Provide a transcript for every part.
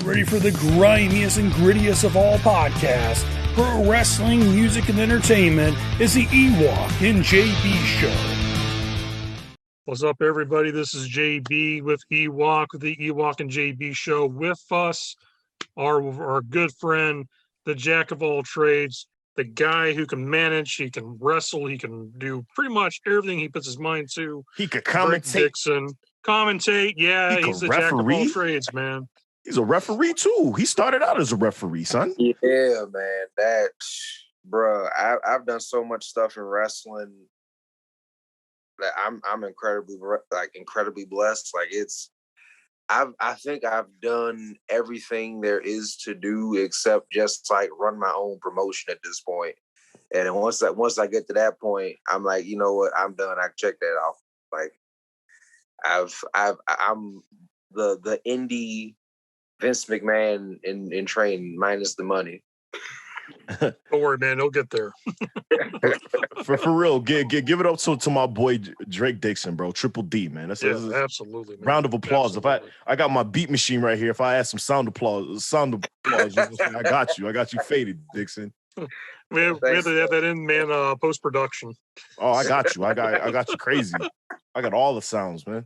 Ready for the grimiest and grittiest of all podcasts, pro wrestling, music, and entertainment is the EWOKK and JB Show. What's up, everybody? This is JB with EWOKK, the EWOKK and JB Show. With us, our good friend, the jack of all trades, the guy who can manage, he can wrestle, he can do pretty much everything he puts his mind to. He could commentate. Dixon. Commentate, yeah, he's the jack of all trades, man. He's a referee too. He started out as a referee, son. Yeah, man. Bruh, I've done so much stuff in wrestling that I'm incredibly blessed. Like I think I've done everything there is to do except just like run my own promotion at this point. And then once I get to that point, I'm like, you know what, I'm done. I can check that off. Like I'm the indie Vince McMahon in training minus the money. Don't worry, man. They'll get there. for real, give it up to my boy Drake Dixon, bro. Triple D, man. That's absolutely. Man. Round of applause. Absolutely. If I got my beat machine right here. If I add some sound applause, I got you faded, Dixon. We have to have that in, man. Post production. Oh, I got you. I got you crazy. I got all the sounds, man.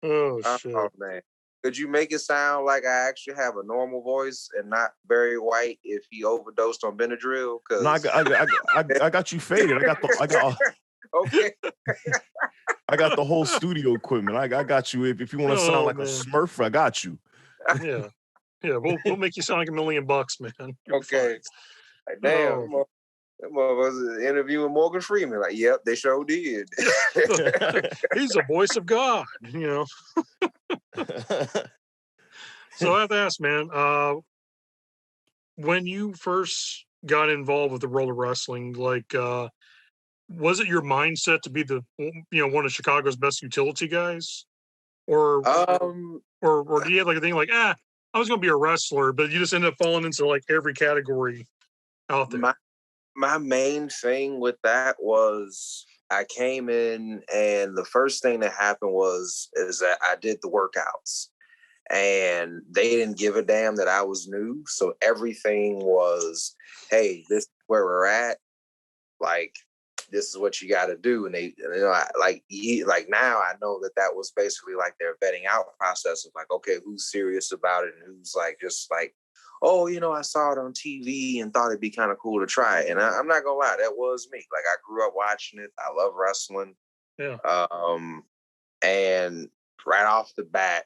Oh shit, man. Could you make it sound like I actually have a normal voice and not Barry White if he overdosed on Benadryl? No, I got you faded. Okay. I got the whole studio equipment. I got you. If you want to sound like a Smurf, I got you. Yeah. We'll make you sound like $1 million, man. You're okay. Like, damn. That motherfucker's interviewing Morgan Freeman. Like, yep, they sure did. He's the voice of God, you know. So I have to ask, man, when you first got involved with the world of wrestling, like, was it your mindset to be one of Chicago's best utility guys? Or do you have like a thing like, I was going to be a wrestler, but you just ended up falling into like every category out there? My main thing with that was I came in and the first thing that happened is that I did the workouts and they didn't give a damn that I was new. So everything was, hey, this is where we're at. Like, this is what you got to do. And they, now I know that was basically like their vetting out process of like, okay, who's serious about it and who's like, just like, oh, I saw it on TV and thought it'd be kind of cool to try it. And I'm not gonna lie, that was me. Like, I grew up watching it. I love wrestling. Yeah. And right off the bat,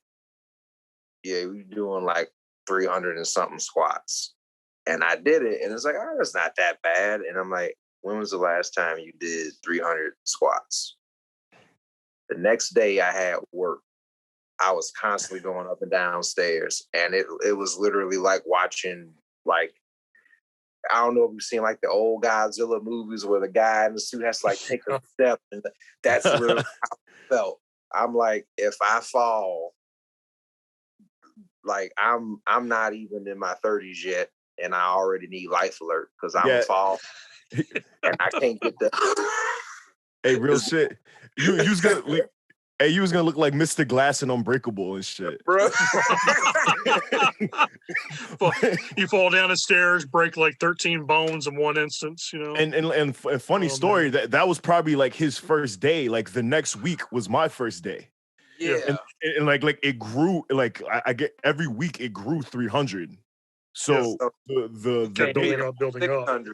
we were doing like 300 and something squats. And I did it. And it's like, oh, that's not that bad. And I'm like, when was the last time you did 300 squats? The next day I had work. I was constantly going up and down stairs, and it was literally like watching, like, I don't know if you've seen like the old Godzilla movies where the guy in the suit has to like take a step, and that's literally how I felt. I'm like, if I fall, like I'm not even in my 30s yet, and I already need life alert because I'm gonna fall, and I can't get the. Hey, real shit. You was gonna. Hey, you was gonna look like Mr. Glass and Unbreakable and shit, bro. You fall down the stairs, break like 13 bones in one instance, And funny story, that was probably like his first day. Like the next week was my first day. Yeah, and like it grew. Like I get every week it grew 300. So the building up.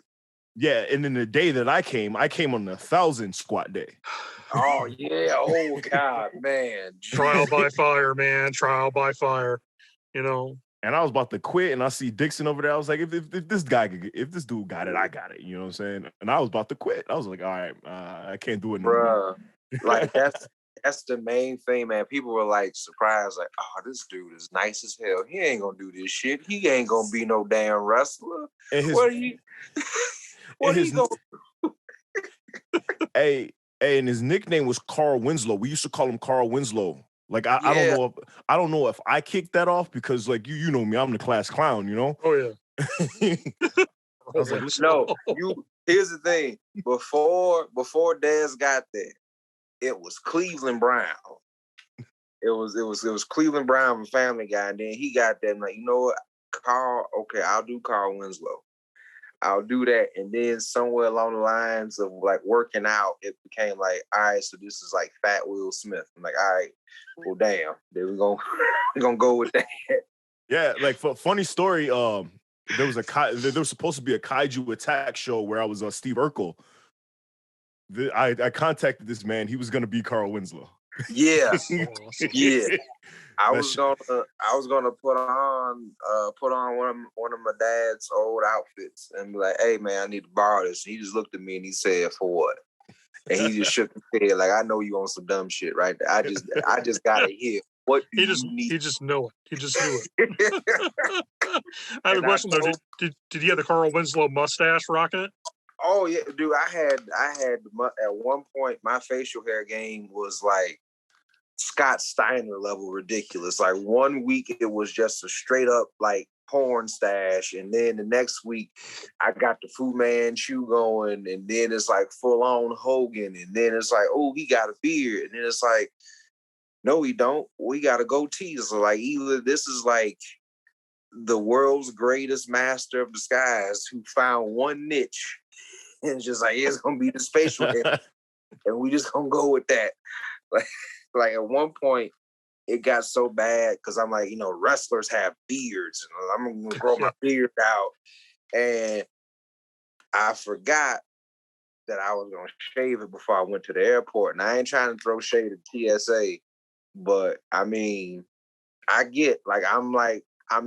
Yeah, and then the day that I came on the 1,000 squat day. Oh yeah! Oh God, man! Trial by fire, man! Trial by fire. And I was about to quit, and I see Dixon over there. I was like, if this dude got it, I got it. You know what I'm saying? And I was about to quit. I was like, all right, I can't do it no more. Like that's the main thing, man. People were like surprised, like, oh, this dude is nice as hell. He ain't gonna do this shit. He ain't gonna be no damn wrestler. What are you? What are you gonna do? Hey, and his nickname was Carl Winslow. We used to call him Carl Winslow. Like I don't know if I kicked that off because like you know me, I'm the class clown, you know? Oh yeah. I was like, no, here's the thing. Before Dez got there, it was Cleveland Brown. it was Cleveland Brown from Family Guy, and then he got them like, you know what, Carl, okay, I'll do Carl Winslow. I'll do that. And then somewhere along the lines of like working out, it became like, all right, so this is like Fat Will Smith. I'm like, all right, well, damn, then we're gonna go with that. Yeah, like for funny story, there was supposed to be a kaiju attack show where I was Steve Urkel. I contacted this man. He was gonna be Carl Winslow. Yeah, yeah. I was gonna put on one of my dad's old outfits and be like, "Hey man, I need to borrow this." And he just looked at me and he said, "For what?" And he just shook his head like, "I know you on some dumb shit right there. I just gotta hear what you need." He just know it. He just knew it. I have a question though. Did he have the Carl Winslow mustache rocking it? Oh yeah, dude. I had at one point my facial hair game was like Scott Steiner level ridiculous. Like one week it was just a straight up like porn stash, and then the next week I got the Fu Manchu going, and then it's like full on Hogan, and then it's like, oh, he got a beard, and then it's like, no, he don't. We got a goatee. So like either this is like the world's greatest master of disguise who found one niche and it's just like, it's gonna be this facial hair, and we just gonna go with that. Like at one point, it got so bad because I'm like, wrestlers have beards, and I'm gonna grow my beard out, and I forgot that I was gonna shave it before I went to the airport. And I ain't trying to throw shade at TSA, but I mean, I get I'm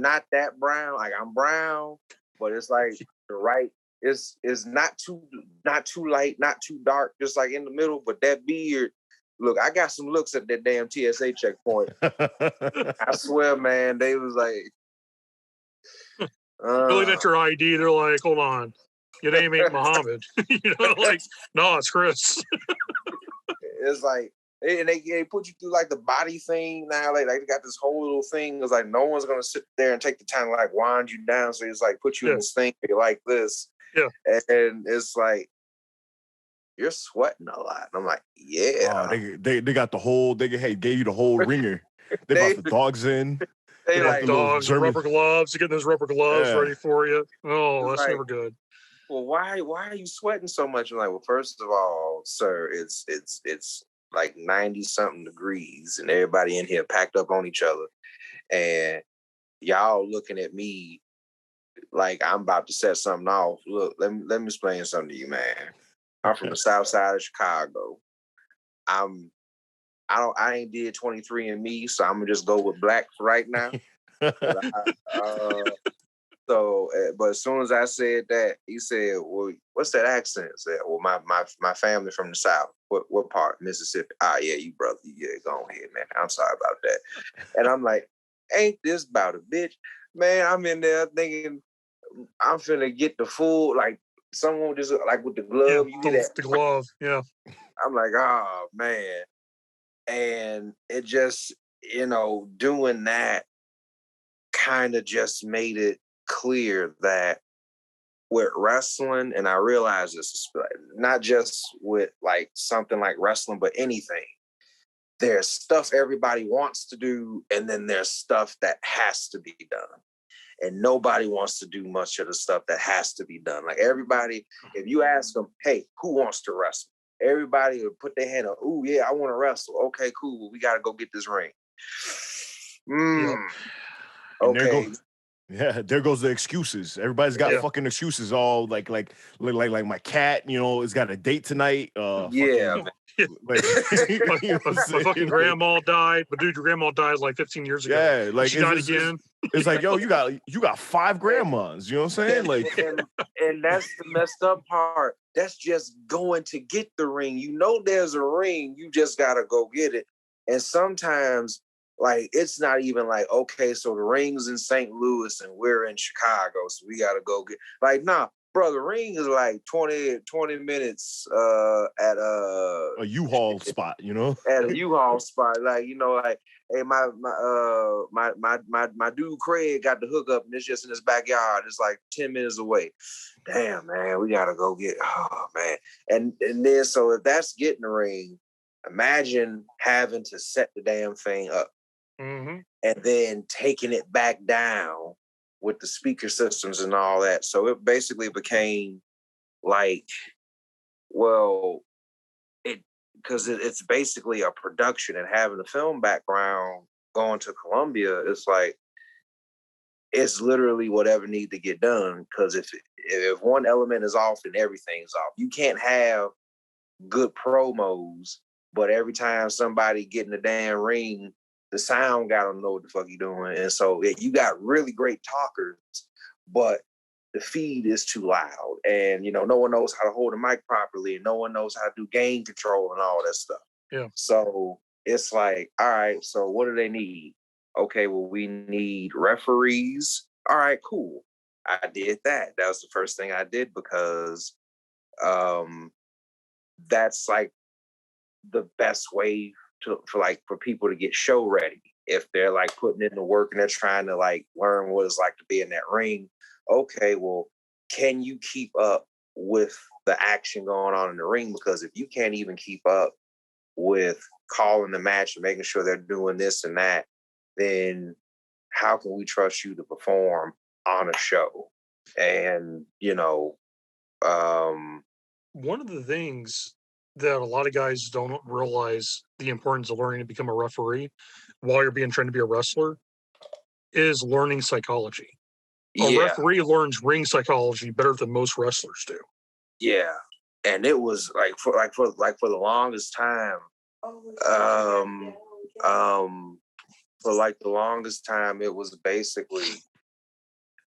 not that brown. Like I'm brown, but it's like the right. It's not too light, not too dark, just like in the middle. But that beard. Look, I got some looks at that damn TSA checkpoint. I swear, man, they was like, Really, that's your ID. They're like, hold on, your name ain't Muhammad. Like, no, it's Chris. It's like, and they put you through like the body thing now. Like they got this whole little thing. It's like no one's gonna sit there and take the time to like wind you down. So it's like put you in this thing like this. Yeah, and it's like, you're sweating a lot. And I'm like, yeah. Oh, they got the whole. They gave you the whole ringer. They brought the dogs in. They like the dogs, and rubber gloves. You get those rubber gloves ready for you. Oh, that's like, never good. Well, why are you sweating so much? I'm like, well, first of all, sir, it's like 90 something degrees, and everybody in here packed up on each other, and y'all looking at me like I'm about to set something off. Look, let me explain something to you, man. I'm from the south side of Chicago. I ain't did 23andMe, so I'm gonna just go with black right now. But as soon as I said that, he said, "Well, what's that accent?" I said, "Well, my family from the south. What part? Mississippi? Ah, yeah, you brother. Yeah, go ahead, man. I'm sorry about that." And I'm like, "Ain't this about a bitch, man?" I'm in there thinking I'm finna get the full like. Someone just like with the glove, you get the glove, yeah. I'm like, oh man. And it just, doing that kind of just made it clear that with wrestling, and I realize this, not just with like something like wrestling, but anything, there's stuff everybody wants to do, and then there's stuff that has to be done. And nobody wants to do much of the stuff that has to be done. Like everybody, if you ask them, hey, who wants to wrestle? Everybody would put their hand up. Oh, yeah, I want to wrestle. Okay, cool. We got to go get this ring. Okay. There goes the excuses. Everybody's got fucking excuses. All like my cat, has got a date tonight. My fucking grandma died, but dude, your grandma died like 15 years ago. Yeah, like she died again. It's like, yo, you got 5 grandmas. You know what I'm saying? Like, and that's the messed up part. That's just going to get the ring. There's a ring. You just gotta go get it. And sometimes, like, it's not even like, okay, so the ring's in St. Louis and we're in Chicago, so we gotta go get. Like, nah. Bro, the ring is like 20 minutes at a U-Haul spot, At a U-Haul spot. Like, like, hey, my dude Craig got the hookup and it's just in his backyard. It's like 10 minutes away. Damn, man, we gotta go get man. And then so if that's getting the ring, Imagine having to set the damn thing up Mm-hmm. and then taking it back down with the speaker systems and all that. So it basically became like, well, it's basically a production, and having a film background going to Columbia, it's like, it's literally whatever needs to get done. Because if one element is off, then everything's off. You can't have good promos, but every time somebody get in the damn ring, the sound got to know what the fuck you doing. And so you got really great talkers, but the feed is too loud, and no one knows how to hold a mic properly, and no one knows how to do gain control and all that stuff. Yeah. So it's like, all right, so what do they need? Okay, well, we need referees. All right, cool. I did that. That was the first thing I did, because that's like the best way for people to get show ready. If they're like putting in the work and they're trying to like learn what it's like to be in that ring. Okay, well, can you keep up with the action going on in the ring? Because if you can't even keep up with calling the match and making sure they're doing this and that, then how can we trust you to perform on a show? And one of the things that a lot of guys don't realize the importance of learning to become a referee while you're being trained to be a wrestler is learning psychology. A referee learns ring psychology better than most wrestlers do. Yeah, and it was for the longest time. For like the longest time, it was basically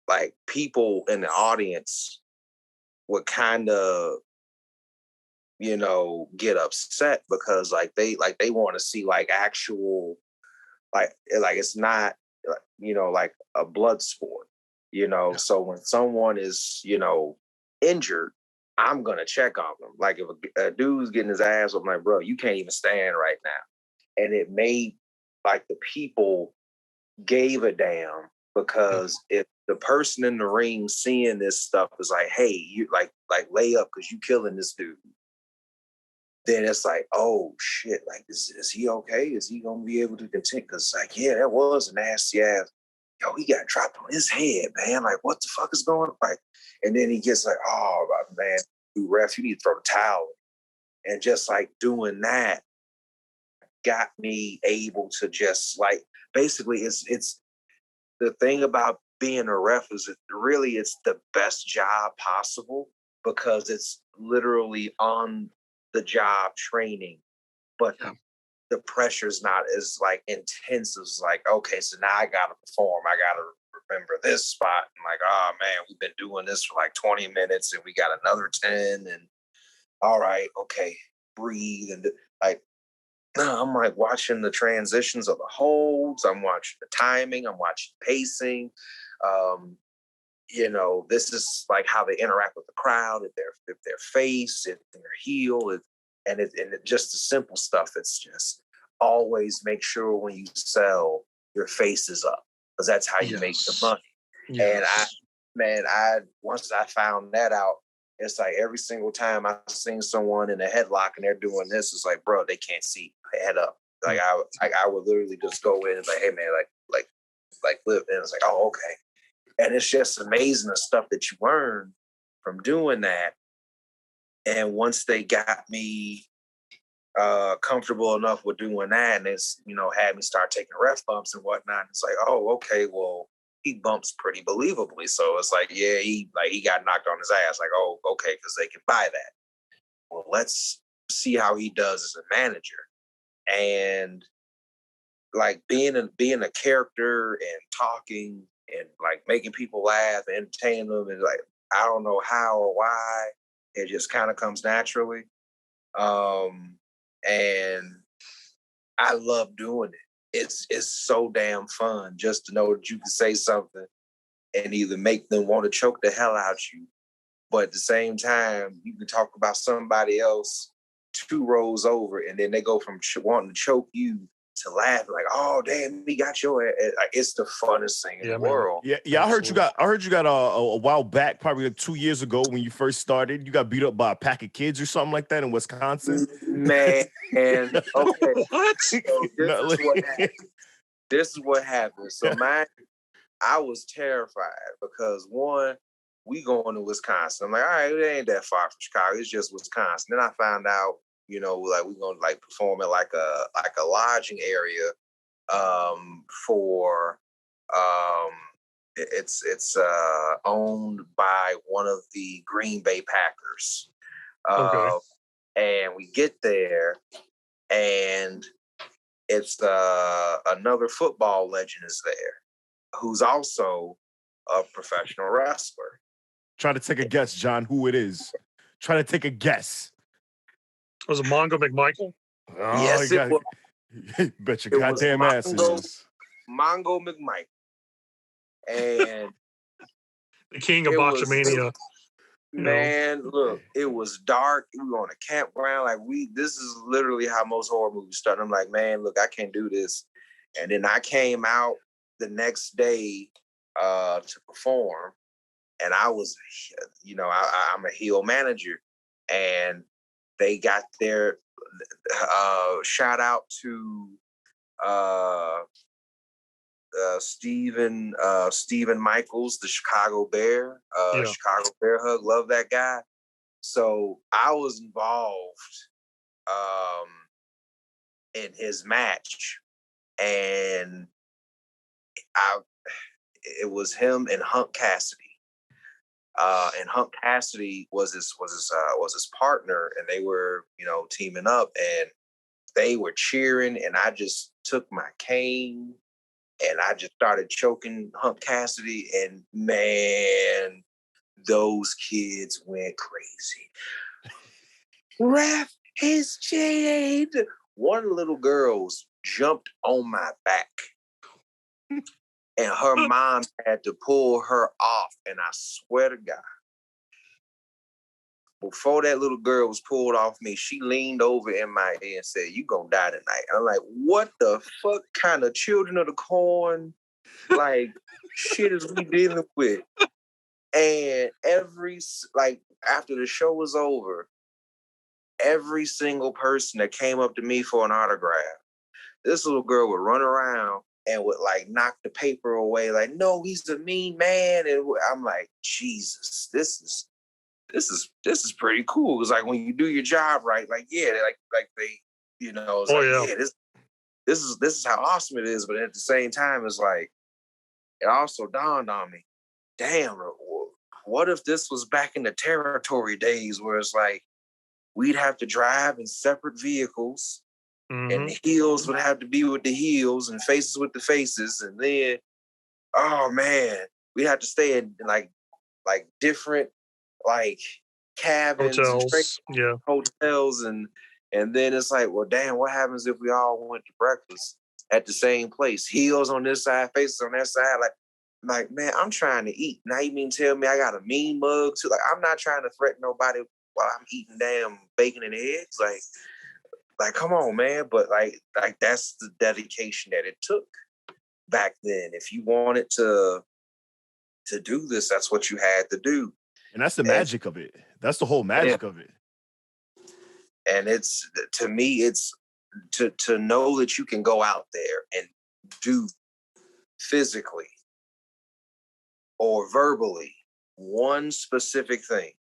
like people in the audience would kind of get upset, because like they want to see like actual like it's not like a blood sport, so when someone is injured, I'm gonna check on them. Like if a dude's getting his ass, I'm like, bro, you can't even stand right now. And it made like the people gave a damn, because if the person in the ring seeing this stuff is like, hey, you like lay up because you killing this dude, then it's like, oh shit, like is he okay? Is he gonna be able to continue? Because like, yeah, that was a nasty ass. Yo, he got dropped on his head, man. Like, what the fuck is going on? Like, and then he gets like, oh man, you ref, you need to throw the towel. And just like doing that got me able to just like, basically it's the thing about being a ref is it's the best job possible, because it's literally on the job training, but the pressure's not as like intense as like, okay, so now I gotta perform, I gotta remember this spot, and like, oh man, we've been doing this for like 20 minutes and we got another 10, and all right, okay, breathe. And like, I'm like watching the transitions of the holds, I'm watching the timing, I'm watching pacing. This is like how they interact with the crowd, if their face, if their heel, and just the simple stuff. It's just always make sure when you sell, your face is up, because that's how you make the money. Yes. And once I found that out, it's like every single time I've seen someone in a headlock and they're doing this, it's like, bro, they can't see, head up. Like I would literally just go in and like, hey man, like live. And it's like, oh, okay. And it's just amazing the stuff that you learn from doing that. And once they got me comfortable enough with doing that, and it's, had me start taking ref bumps and whatnot, it's like, oh, okay, well, he bumps pretty believably. So it's like, yeah, he got knocked on his ass. Like, oh, okay, because they can buy that. Well, let's see how he does as a manager. And like being a character and talking and like making people laugh and entertain them, and like, I don't know how or why, it just kind of comes naturally. And I love doing it. It's so damn fun just to know that you can say something and either make them want to choke the hell out you, but at the same time, you can talk about somebody else 2 rows over, and then they go from wanting to choke you to laugh like, oh damn, he got your ass. Like, it's the funnest thing in the world. Yeah. I heard you got a while back, probably like 2 years ago when you first started. You got beat up by a pack of kids or something like that in Wisconsin. Man, and okay, What? so this is what happened. So I was terrified because one, we going to Wisconsin. I'm like, all right, it ain't that far from Chicago. It's just Wisconsin. Then I found out, like we're gonna like perform at like a lodging area for it's owned by one of the Green Bay Packers. Okay. And we get there and it's another football legend is there who's also a professional wrestler. Try to take a guess, John, who it is. Try to take a guess. Was it Mongo McMichael? Oh, Yes, it was. Bet your goddamn ass it is. Mongo McMichael. And the king of Botchamania. Man, look, it was dark. We were on a campground. Like this is literally how most horror movies start. I'm like, man, look, I can't do this. And then I came out the next day to perform, and I was, I'm a heel manager, and they got their shout out to Steven Michaels, the Chicago Bear, Chicago Bear Hug. Love that guy. So I was involved in his match, and it was him and Hunk Cassidy. And Hunk Cassidy was his partner, and they were teaming up, and they were cheering, and I just took my cane and I just started choking Hunk Cassidy, and man, those kids went crazy. Ref is Jade. One of the little girls jumped on my back, and her mom had to pull her off. And I swear to God, before that little girl was pulled off me, she leaned over in my ear and said, "You gonna die tonight." I'm like, what the fuck kind of children of the corn, like, shit is we dealing with? And after the show was over, every single person that came up to me for an autograph, this little girl would run around and would like knock the paper away, like, "No, he's a mean man." And I'm like, Jesus, this is pretty cool. It's like when you do your job right, like, yeah, like they, it's yeah, this is how awesome it is. But at the same time, it's like, it also dawned on me, damn, what if this was back in the territory days where it's like we'd have to drive in separate vehicles, and the heels would have to be with the heels and faces with the faces, and then, oh man, we had to stay in like different like cabins, hotels, and then it's like, well, damn, what happens if we all went to breakfast at the same place? Heels on this side, faces on that side. Like, man, I'm trying to eat. Now you mean tell me I got a mean mug too? Like, I'm not trying to threaten nobody while I'm eating damn bacon and eggs. Like, come on, man. But like that's the dedication that it took back then. If you wanted to do this, that's what you had to do. And that's the magic of it. That's the whole magic of it. And it's, to me, it's to know that you can go out there and do physically or verbally one specific thing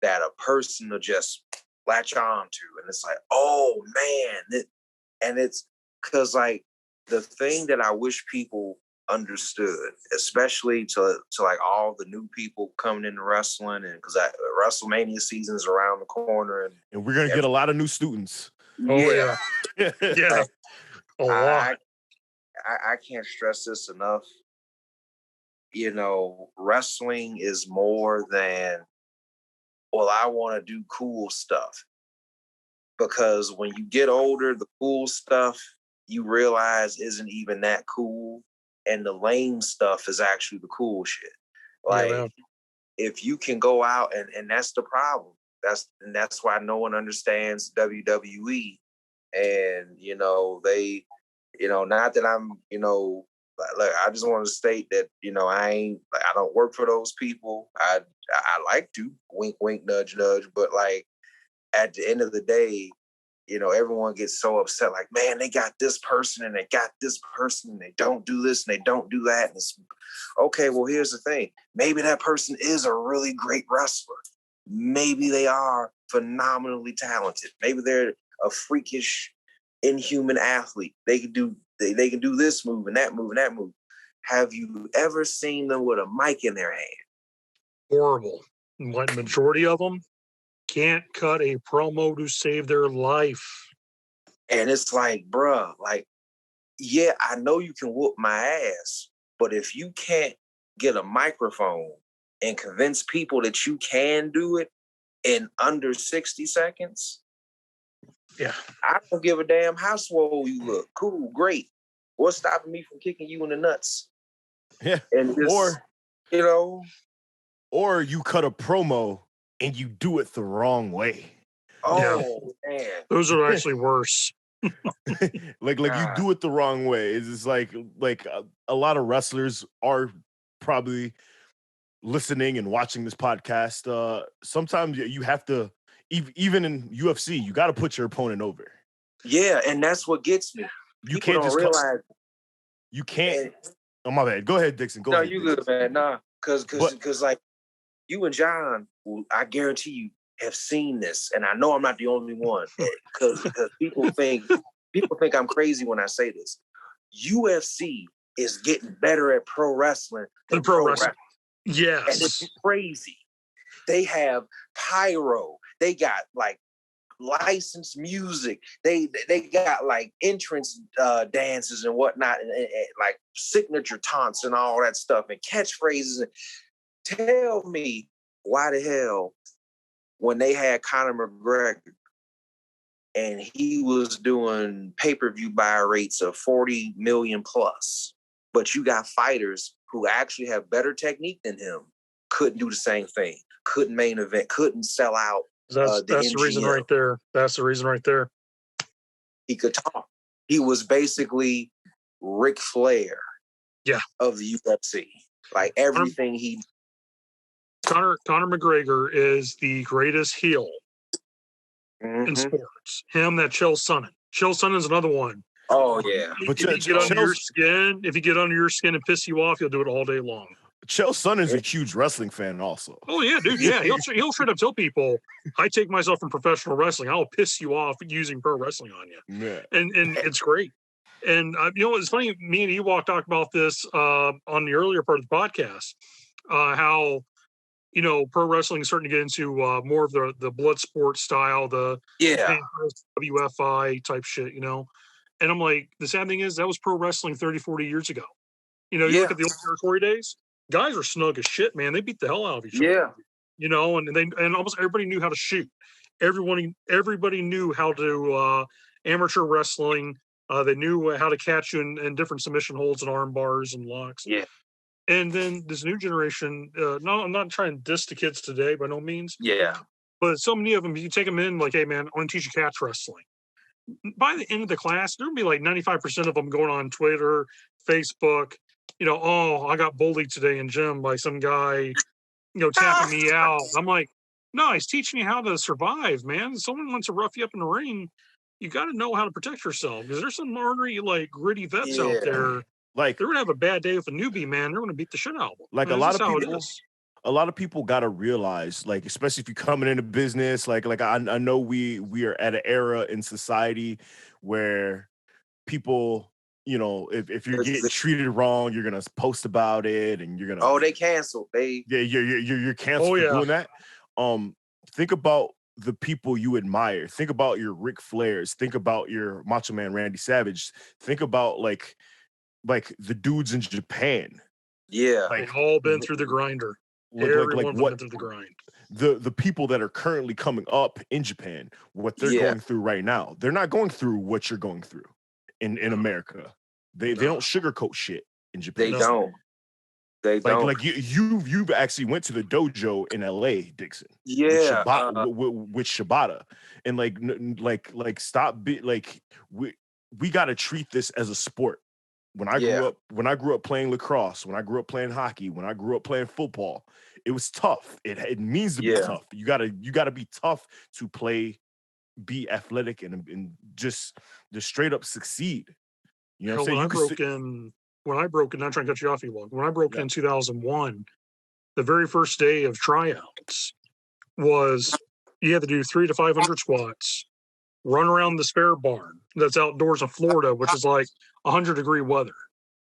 that a person will just latch on to. And it's like, oh man. And it's because like the thing that I wish people understood, especially to like all the new people coming into wrestling, and because WrestleMania season is around the corner, and we're gonna get a lot of new students. Yeah. Like, A lot. I can't stress this enough. Wrestling is more than, well, I want to do cool stuff. Because when you get older, the cool stuff you realize isn't even that cool. And the lame stuff is actually the cool shit. Like, if you can go out, and that's the problem. That's why no one understands WWE, and they, not that I'm, like I just want to state that I don't work for those people. I like to wink, wink, nudge, nudge, but like at the end of the day, everyone gets so upset, like, man, they got this person and they got this person and they don't do this and they don't do that. And it's okay. Well, here's the thing. Maybe that person is a really great wrestler. Maybe they are phenomenally talented. Maybe they're a freakish, inhuman athlete. They can do this move and that move and that move. Have you ever seen them with a mic in their hand? Horrible. What majority of them can't cut a promo to save their life. And it's like, bruh, like, yeah, I know you can whoop my ass, but if you can't get a microphone and convince people that you can do it in under 60 seconds, yeah, I don't give a damn how swole you look. Cool, great. What's stopping me from kicking you in the nuts? Yeah. And just, or you cut a promo and you do it the wrong way. Oh, yeah. Man. Those are actually worse. like you do it the wrong way. It's like a lot of wrestlers are probably listening and watching this podcast. Sometimes you have to, even in UFC, you got to put your opponent over. Yeah, and that's what gets me. You can't just realize. You can't. Oh, my bad. Go ahead, Dixon. Go ahead. No, you good, man. Nah, because like you and John, I guarantee you have seen this, and I know I'm not the only one. Because people think I'm crazy when I say this. UFC is getting better at pro wrestling than pro wrestling. Yes, and it's crazy. They have pyro. They got like licensed music. They got like entrance dances and whatnot, and like signature taunts and all that stuff and catchphrases. Tell me why the hell when they had Conor McGregor and he was doing pay-per-view buy rates of 40 million plus, but you got fighters who actually have better technique than him, couldn't do the same thing, couldn't main event, couldn't sell out. That's the reason right there. That's the reason right there. He could talk. He was basically Ric Flair of the UFC. Like everything he... Conor McGregor is the greatest heel in sports. Him, that Chael Sonnen. Chael Sonnen's another one. Oh, yeah. If he get under your skin, and piss you off, he'll do it all day long. Chael Sonnen's a huge wrestling fan also. Oh, yeah, dude. Yeah, he'll straight up tell people, I take myself from professional wrestling. I'll piss you off using pro wrestling on you. Yeah. And it's great. And, it's funny, me and EWOKK talked about this on the earlier part of the podcast, how, pro wrestling is starting to get into more of the blood sport style, the WFI type shit, And I'm like, the sad thing is that was pro wrestling 30, 40 years ago. You look at the old territory days, guys were snug as shit, man. They beat the hell out of each other. And almost everybody knew how to shoot. Everybody knew how to amateur wrestling. They knew how to catch you in different submission holds and arm bars and locks. Yeah. And then this new generation, no, I'm not trying to diss the kids today by no means. Yeah. But so many of them, you take them in like, hey, man, I want to teach you catch wrestling. By the end of the class, there'll be like 95% of them going on Twitter, Facebook, I got bullied today in gym by some guy, tapping me out. I'm like, no, he's teaching you how to survive, man. If someone wants to rough you up in the ring, you got to know how to protect yourself, because there's some ornery, like, gritty vets out there. Like, they're gonna have a bad day with a newbie, man. They're gonna beat the shit out of them. Like, a lot of people got to realize, like, especially if you're coming into business, like I know we are at an era in society where people, if you're getting treated wrong, you're gonna post about it, and you're gonna they canceled. You're canceled for doing that. Think about the people you admire. Think about your Ric Flairs. Think about your Macho Man Randy Savage. Think about like the dudes in Japan. Yeah. They've all been through the grinder. Everyone went through the grind. The people that are currently coming up in Japan, what they're going through right now, they're not going through what you're going through in America. They don't sugarcoat shit in Japan. They They don't. Like you've actually went to the dojo in LA, Dixon. Yeah. With Shibata, and like stop like we got to treat this as a sport. When I grew up playing lacrosse, when I grew up playing hockey, when I grew up playing football, it was tough. It means to be tough. You gotta be tough to play, be athletic, and just straight up succeed. You know what I'm saying? When I broke in, not trying to cut you off, EWOKK. When I broke in 2001, the very first day of tryouts was you had to do 300 to 500 squats, run around the spare barn that's outdoors in Florida, which is like 100-degree weather.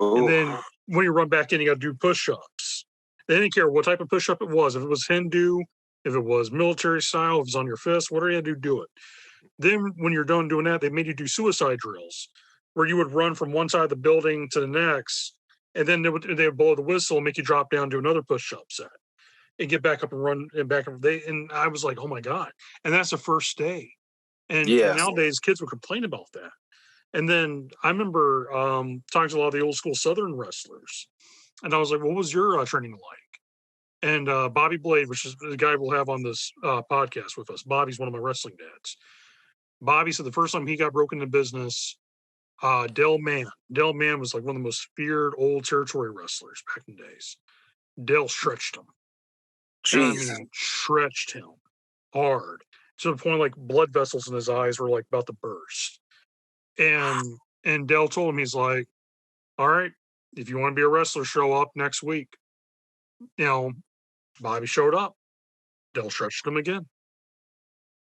Ooh. And then when you run back in, you got to do push-ups. They didn't care what type of push-up it was. If it was Hindu, if it was military style, if it was on your fist, whatever you had to do it. Then when you're done doing that, they made you do suicide drills where you would run from one side of the building to the next, and then they would blow the whistle and make you drop down to another push-up set and get back up and run and back. And I was like, oh my God. And that's the first day. And nowadays kids would complain about that. And then I remember talking to a lot of the old school Southern wrestlers. And I was like, what was your training like? And Bobby Blade, which is the guy we'll have on this podcast with us. Bobby's one of my wrestling dads. Bobby said the first time he got broken into business, Del Mann was like one of the most feared old territory wrestlers back in the days. Del stretched him. Jeez. I mean, stretched him hard to the point like blood vessels in his eyes were like about to burst. And Del told him, he's like, all right, if you want to be a wrestler, show up next week. You know, Bobby showed up. Del stretched him again.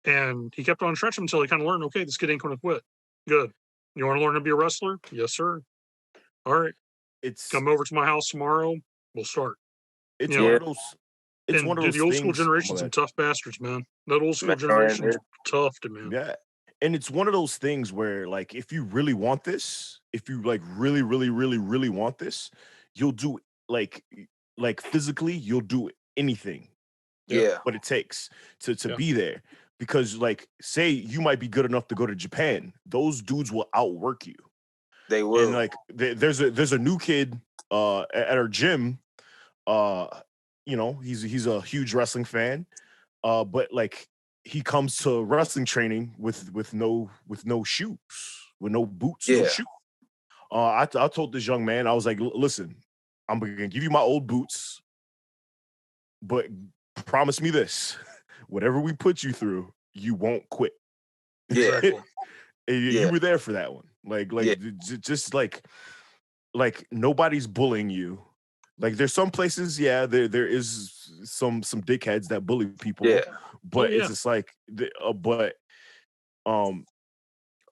And he kept on stretching until he kind of learned, okay, this kid ain't going to quit. Good. You want to learn to be a wrestler? Yes, sir. All right. Come over to my house tomorrow. We'll start. It's one of those. It's one of those. The old school generation's some tough bastards, man. That old school generation's tough to man. Yeah. And it's one of those things where, like, if you really want this, if you like really, really, really, really want this, you'll do like physically, you'll do anything. What it takes to be there. Because, like, say you might be good enough to go to Japan, those dudes will outwork you. They will. And like, there's a new kid at our gym. You know, he's a huge wrestling fan. But like, he comes to wrestling training with no shoes, with no boots, no shoes. I told this young man, I was like, listen, I'm gonna give you my old boots, but promise me this. Whatever we put you through, you won't quit. Yeah. You were there for that one. Just like nobody's bullying you. Like, there's some places, there is some dickheads that bully people. Yeah. But it's just like, a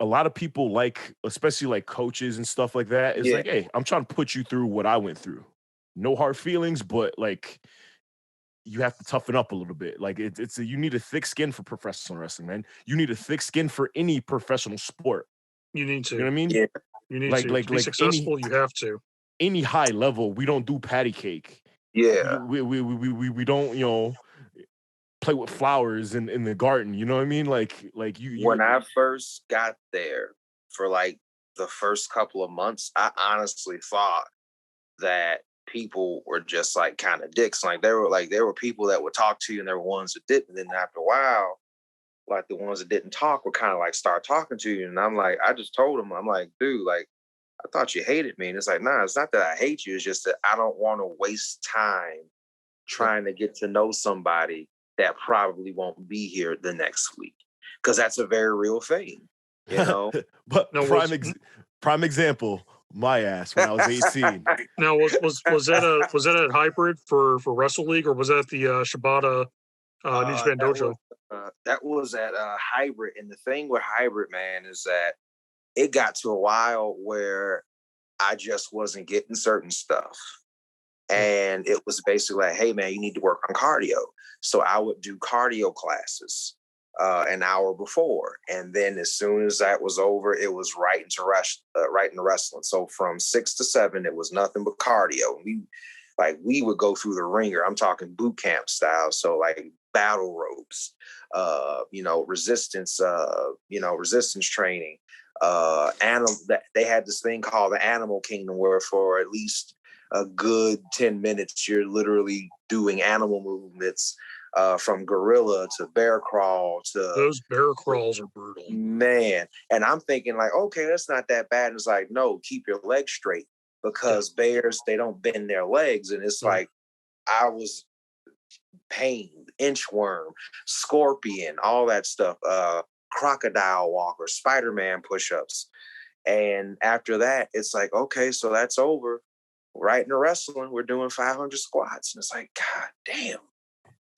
lot of people, like, especially like coaches and stuff like that, is like, hey, I'm trying to put you through what I went through. No hard feelings, but like, you have to toughen up a little bit. Like, you need a thick skin for professional wrestling, man. You need a thick skin for any professional sport. You need to. You know what I mean? Yeah. You need to be successful. You have to. Any high level, we don't do patty cake. Yeah. We don't, you know, play with flowers in the garden. You know what I mean? Like you. When I first got there, for like the first couple of months, I honestly thought that people were just like kind of dicks. Like there were people that would talk to you, and there were ones that didn't. And then after a while, like the ones that didn't talk would kind of like start talking to you. And I'm like, I just told them, I'm like, dude, like, I thought you hated me. And it's like, nah, it's not that I hate you. It's just that I don't want to waste time trying to get to know somebody that probably won't be here the next week. Because that's a very real thing, you know? But no, prime example, my ass when I was 18. Now, was that a hybrid for Wrestle League, or was that the Shibata New Japan Dojo? That was at hybrid. And the thing with hybrid, man, is that it got to a while where I just wasn't getting certain stuff. And it was basically like, hey, man, you need to work on cardio. So I would do cardio classes an hour before. And then as soon as that was over, it was right into wrestling. So from 6 to 7, it was nothing but cardio. We would go through the ringer. I'm talking boot camp style. So like battle ropes, resistance training. They had this thing called the Animal Kingdom, where for at least a good 10 minutes, you're literally doing animal movements, from gorilla to bear crawl to those bear crawls are brutal, man. And I'm thinking like, okay, that's not that bad. And it's like, no, keep your legs straight, because bears, they don't bend their legs. And it's like, I was pain, inchworm, scorpion, all that stuff, crocodile walk or Spider-Man push-ups. And after that, it's like, okay, so that's over. Right into wrestling, we're doing 500 squats. And it's like, God damn.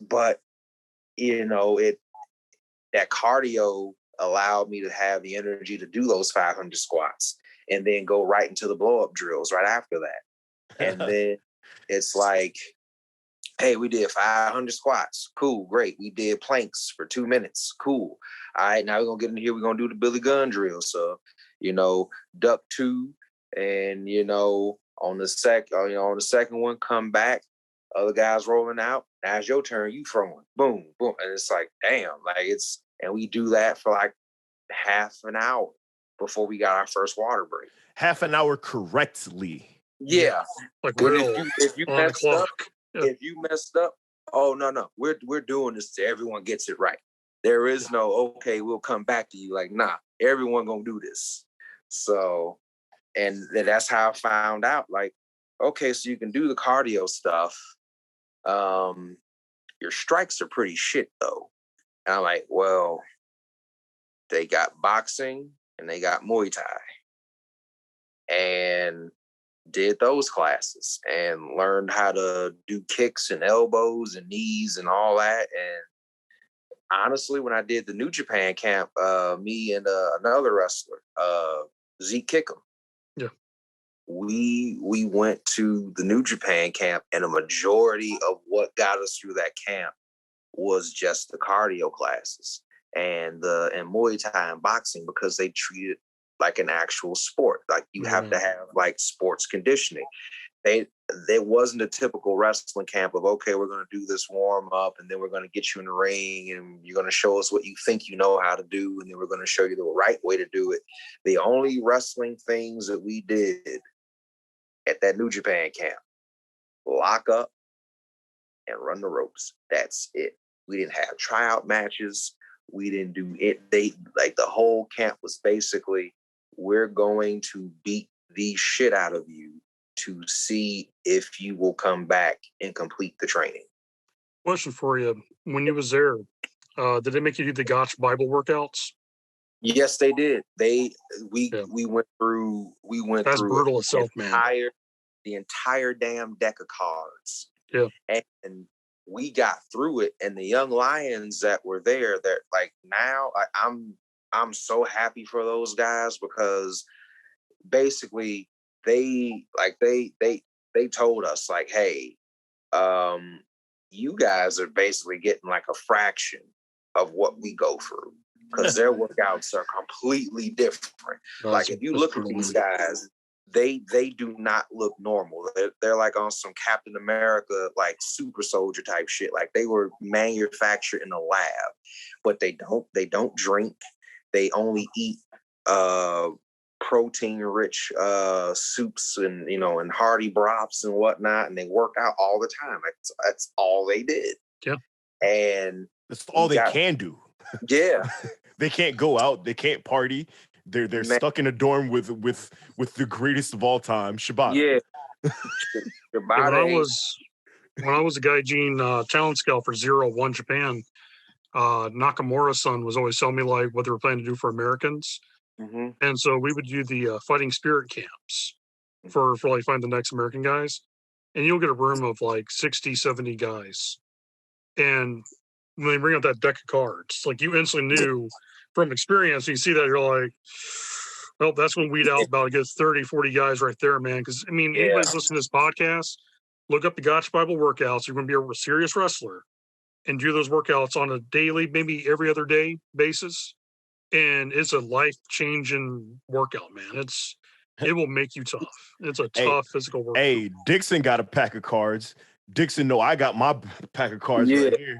But, that cardio allowed me to have the energy to do those 500 squats and then go right into the blow-up drills right after that. And then it's like, hey, we did 500 squats. Cool, great. We did planks for 2 minutes. Cool. All right, now we're going to get in here. We're going to do the Billy Gunn drill. So, duck 2 and, on the second one, come back. Other guys rolling out. Now it's your turn. You throwing. Boom, boom. And it's like, damn, and we do that for like half an hour before we got our first water break. Half an hour correctly. Yeah. Like if you on the clock. If you messed up, oh no, we're doing this till everyone gets it right. There is no, okay, we'll come back to you. Like, nah, everyone gonna do this. So, and that's how I found out, like, okay, so you can do the cardio stuff. Your strikes are pretty shit though. And I'm like, well, they got boxing and they got Muay Thai. And did those classes and learned how to do kicks and elbows and knees and all that. And honestly, when I did the New Japan camp, me and another wrestler, Zeke Kickham, we went to the New Japan camp, and a majority of what got us through that camp was just the cardio classes and Muay Thai and boxing, because they treat it like an actual sport. Like you have to have like sports conditioning. There wasn't a typical wrestling camp of, okay, we're going to do this warm up and then we're going to get you in the ring and you're going to show us what you think you know how to do. And then we're going to show you the right way to do it. The only wrestling things that we did at that New Japan camp, lock up and run the ropes. That's it. We didn't have tryout matches. We didn't do it. The whole camp was basically, we're going to beat the shit out of you to see if you will come back and complete the training. Question for you. When you was there, did they make you do the Gotch Bible workouts? Yes, they did. We went through That's brutal itself, man. The entire damn deck of cards. Yeah. And we got through it. And the young lions that were there, that like now I'm so happy for those guys, because basically they told us like, hey, you guys are basically getting like a fraction of what we go through, because their workouts are completely different. Like if you look at these guys, they do not look normal. They're like on some Captain America, like super soldier type shit. Like they were manufactured in a lab, but they don't drink. They only eat protein-rich soups and and hearty broths and whatnot, and they work out all the time. That's all they did. Yeah, and that's all they can do. Yeah, they can't go out. They can't party. They're stuck in a dorm with the greatest of all time, Shibata. Yeah. When I was a Gaijin talent scout for 0-1 Japan, Nakamura's son was always telling me like what they were planning to do for Americans. Mm-hmm. And so we would do the fighting spirit camps for like find the next American guys. And you'll get a room of like 60, 70 guys. And when they bring out that deck of cards, like you instantly knew from experience, you see that, you're like, well, that's when weed out about a good 30, 40 guys right there, man. Because, I mean, anybody's listening to this podcast, look up the Gotch Bible workouts. You're going to be a serious wrestler and do those workouts on a daily, maybe every other day basis. And it's a life-changing workout, man. It will make you tough. It's a tough physical workout. Hey, Dixon got a pack of cards. Dixon, no, I got my pack of cards right here.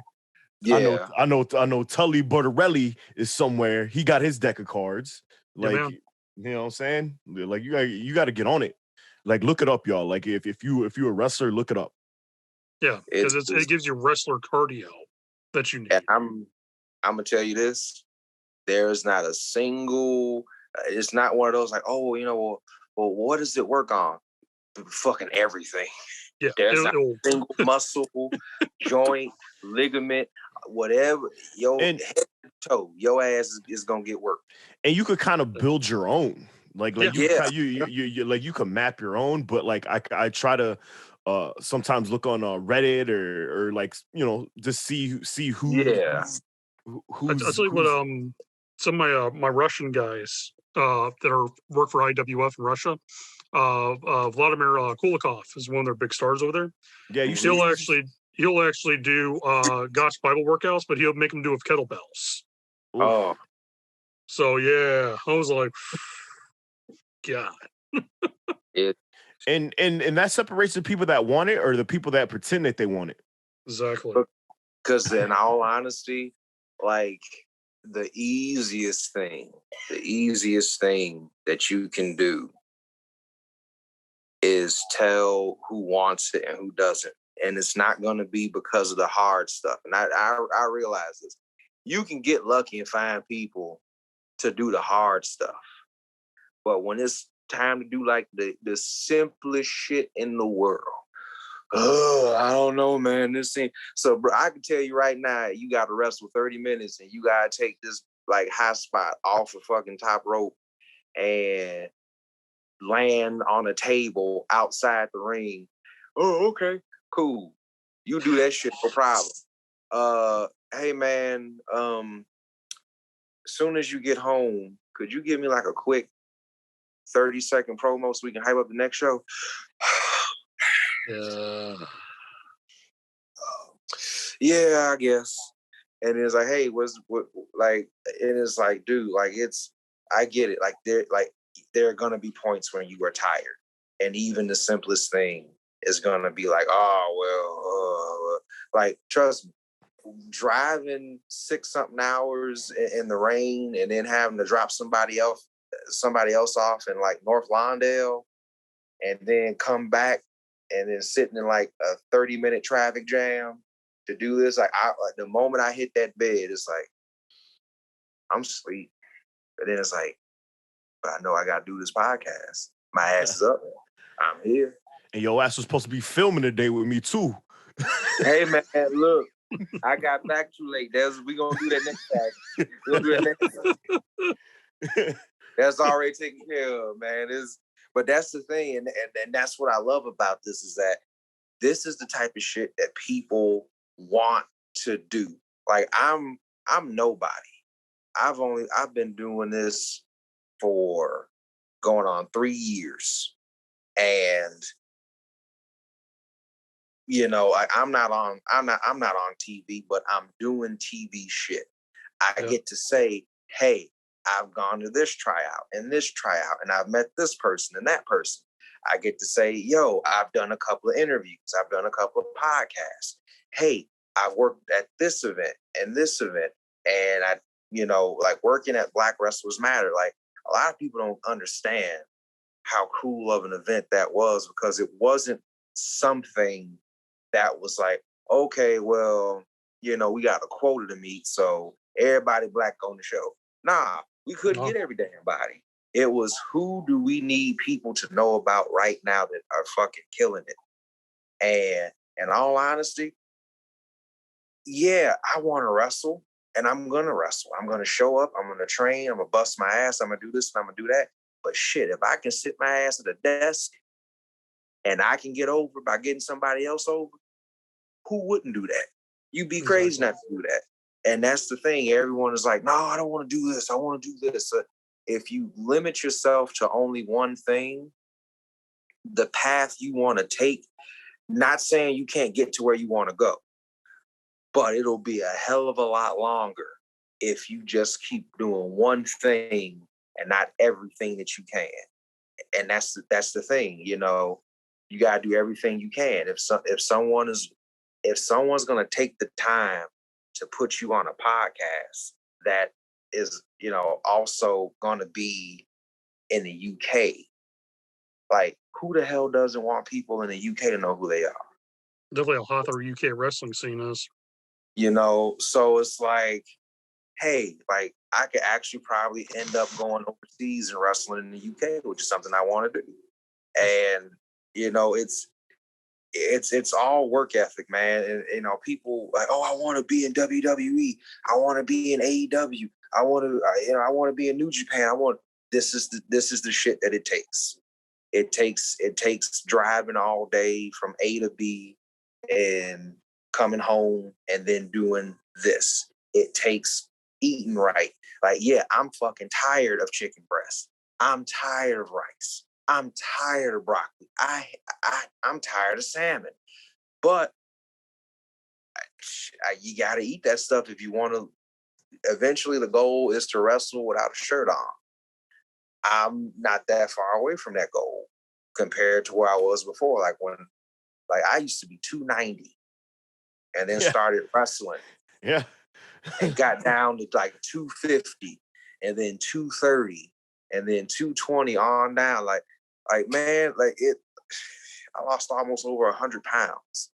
Yeah. I know Tully Bordarelli is somewhere. He got his deck of cards. Like, you know what I'm saying? Like you got to get on it. Like, look it up, y'all. Like, if you're a wrestler, look it up. Yeah, because it gives you wrestler cardio that you need. And I'm gonna tell you this: there's not a single. It's not one of those like, oh, well, what does it work on? Fucking everything. Yeah, there's not a single muscle, joint, ligament, whatever. Head to toe, your ass is gonna get worked. And you could kind of build your own. Like you can map your own, but like I try to sometimes look on Reddit or like just see who who's I'll tell you what some of my Russian guys that work for IWF in Russia, Vladimir Kulikov is one of their big stars over there. Yeah, he'll actually do Gotch Bible workouts, but he'll make them do with kettlebells. Oh, so yeah, I was like, God. And that separates the people that want it or the people that pretend that they want it. Exactly. Because in all honesty, like the easiest thing that you can do is tell who wants it and who doesn't. And it's not going to be because of the hard stuff. And I realize this. You can get lucky and find people to do the hard stuff. But when it's time to do like the simplest shit in the world, I don't know, man. This thing. So, bro, I can tell you right now, you got to wrestle 30 minutes and you got to take this like high spot off the fucking top rope and land on a table outside the ring. Oh, okay, cool. You do that shit, no problem. Hey, man, as soon as you get home, could you give me like a quick 30-second promo so we can hype up the next show? Yeah, I guess. And it's like, hey, what like, and it's like, dude, like I get it. Like there are gonna be points when you are tired. And even the simplest thing is gonna be like, oh well, like trust me, driving 6-something hours in the rain and then having to drop somebody else off in like North Lawndale and then come back and then sitting in like a 30-minute traffic jam to do this. Like the moment I hit that bed, it's like, I'm asleep. But then it's like, but I know I got to do this podcast. My ass is up. I'm here. And your ass was supposed to be filming today with me too. Hey man, look, I got back too late. We gonna do that next time. We're gonna do that next time. That's already taken care of, man. But that's the thing, and that's what I love about this is that this is the type of shit that people want to do. Like I'm nobody. I've been doing this for going on 3 years, and I'm not on TV, but I'm doing TV shit. I get to say, hey, I've gone to this tryout, and I've met this person and that person. I get to say, yo, I've done a couple of interviews. I've done a couple of podcasts. Hey, I've worked at this event and this event. And I, like working at Black Wrestlers Matter, like a lot of people don't understand how cool of an event that was because it wasn't something that was like, okay, well, we got a quota to meet, so everybody Black on the show. Nah, we couldn't get every damn body. It was who do we need people to know about right now that are fucking killing it? And in all honesty, yeah, I want to wrestle and I'm going to wrestle. I'm going to show up. I'm going to train. I'm going to bust my ass. I'm going to do this and I'm going to do that. But shit, if I can sit my ass at a desk and I can get over by getting somebody else over, who wouldn't do that? You'd be crazy not to do that. And that's the thing. Everyone is like, no, I don't want to do this. I want to do this. If you limit yourself to only one thing, the path you want to take, not saying you can't get to where you want to go, but it'll be a hell of a lot longer if you just keep doing one thing and not everything that you can. And that's the thing, you got to do everything you can. If someone's going to take the time to put you on a podcast that is, also going to be in the UK, like who the hell doesn't want people in the UK to know who they are? Definitely how hot the UK wrestling scene is. You know, so it's like, hey, like I could actually probably end up going overseas and wrestling in the UK, which is something I want to do. And you know, it's all work ethic, man. And you know, people like, oh, I want to be in WWE, I want to be in AEW, I want to be in New Japan. This is the shit that it takes. It takes driving all day from A to B and coming home and then doing this. It takes eating right. Like, yeah, I'm fucking tired of chicken breast. I'm tired of rice. I'm tired of broccoli. I'm tired of salmon. But you got to eat that stuff if you want to. Eventually, the goal is to wrestle without a shirt on. I'm not that far away from that goal compared to where I was before. Like I used to be 290 and then started wrestling. Yeah. And got down to like 250 and then 230 and then 220 on down. Like man, like I lost almost over 100 pounds.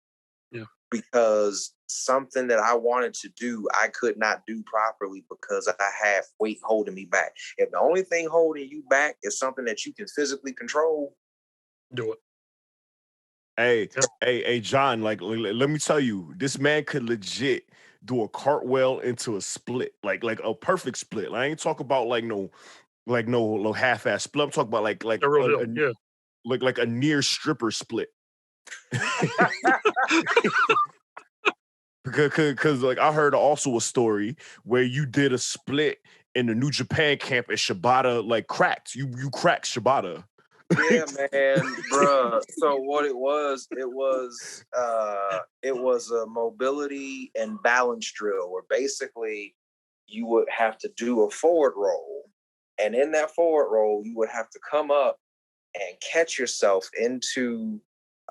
Yeah. Because something that I wanted to do, I could not do properly because I had weight holding me back. If the only thing holding you back is something that you can physically control, do it. Hey, John, like, let me tell you, this man could legit do a cartwheel into a split, like a perfect split. Like, I ain't talking about no half-ass split. I'm talking about like A real deal. Yeah. like a near stripper split. Because like I heard also a story where you did a split in the New Japan camp and Shibata like cracked. You cracked Shibata. Yeah, man, bruh. So what it was a mobility and balance drill where basically you would have to do a forward roll. And in that forward roll, you would have to come up and catch yourself into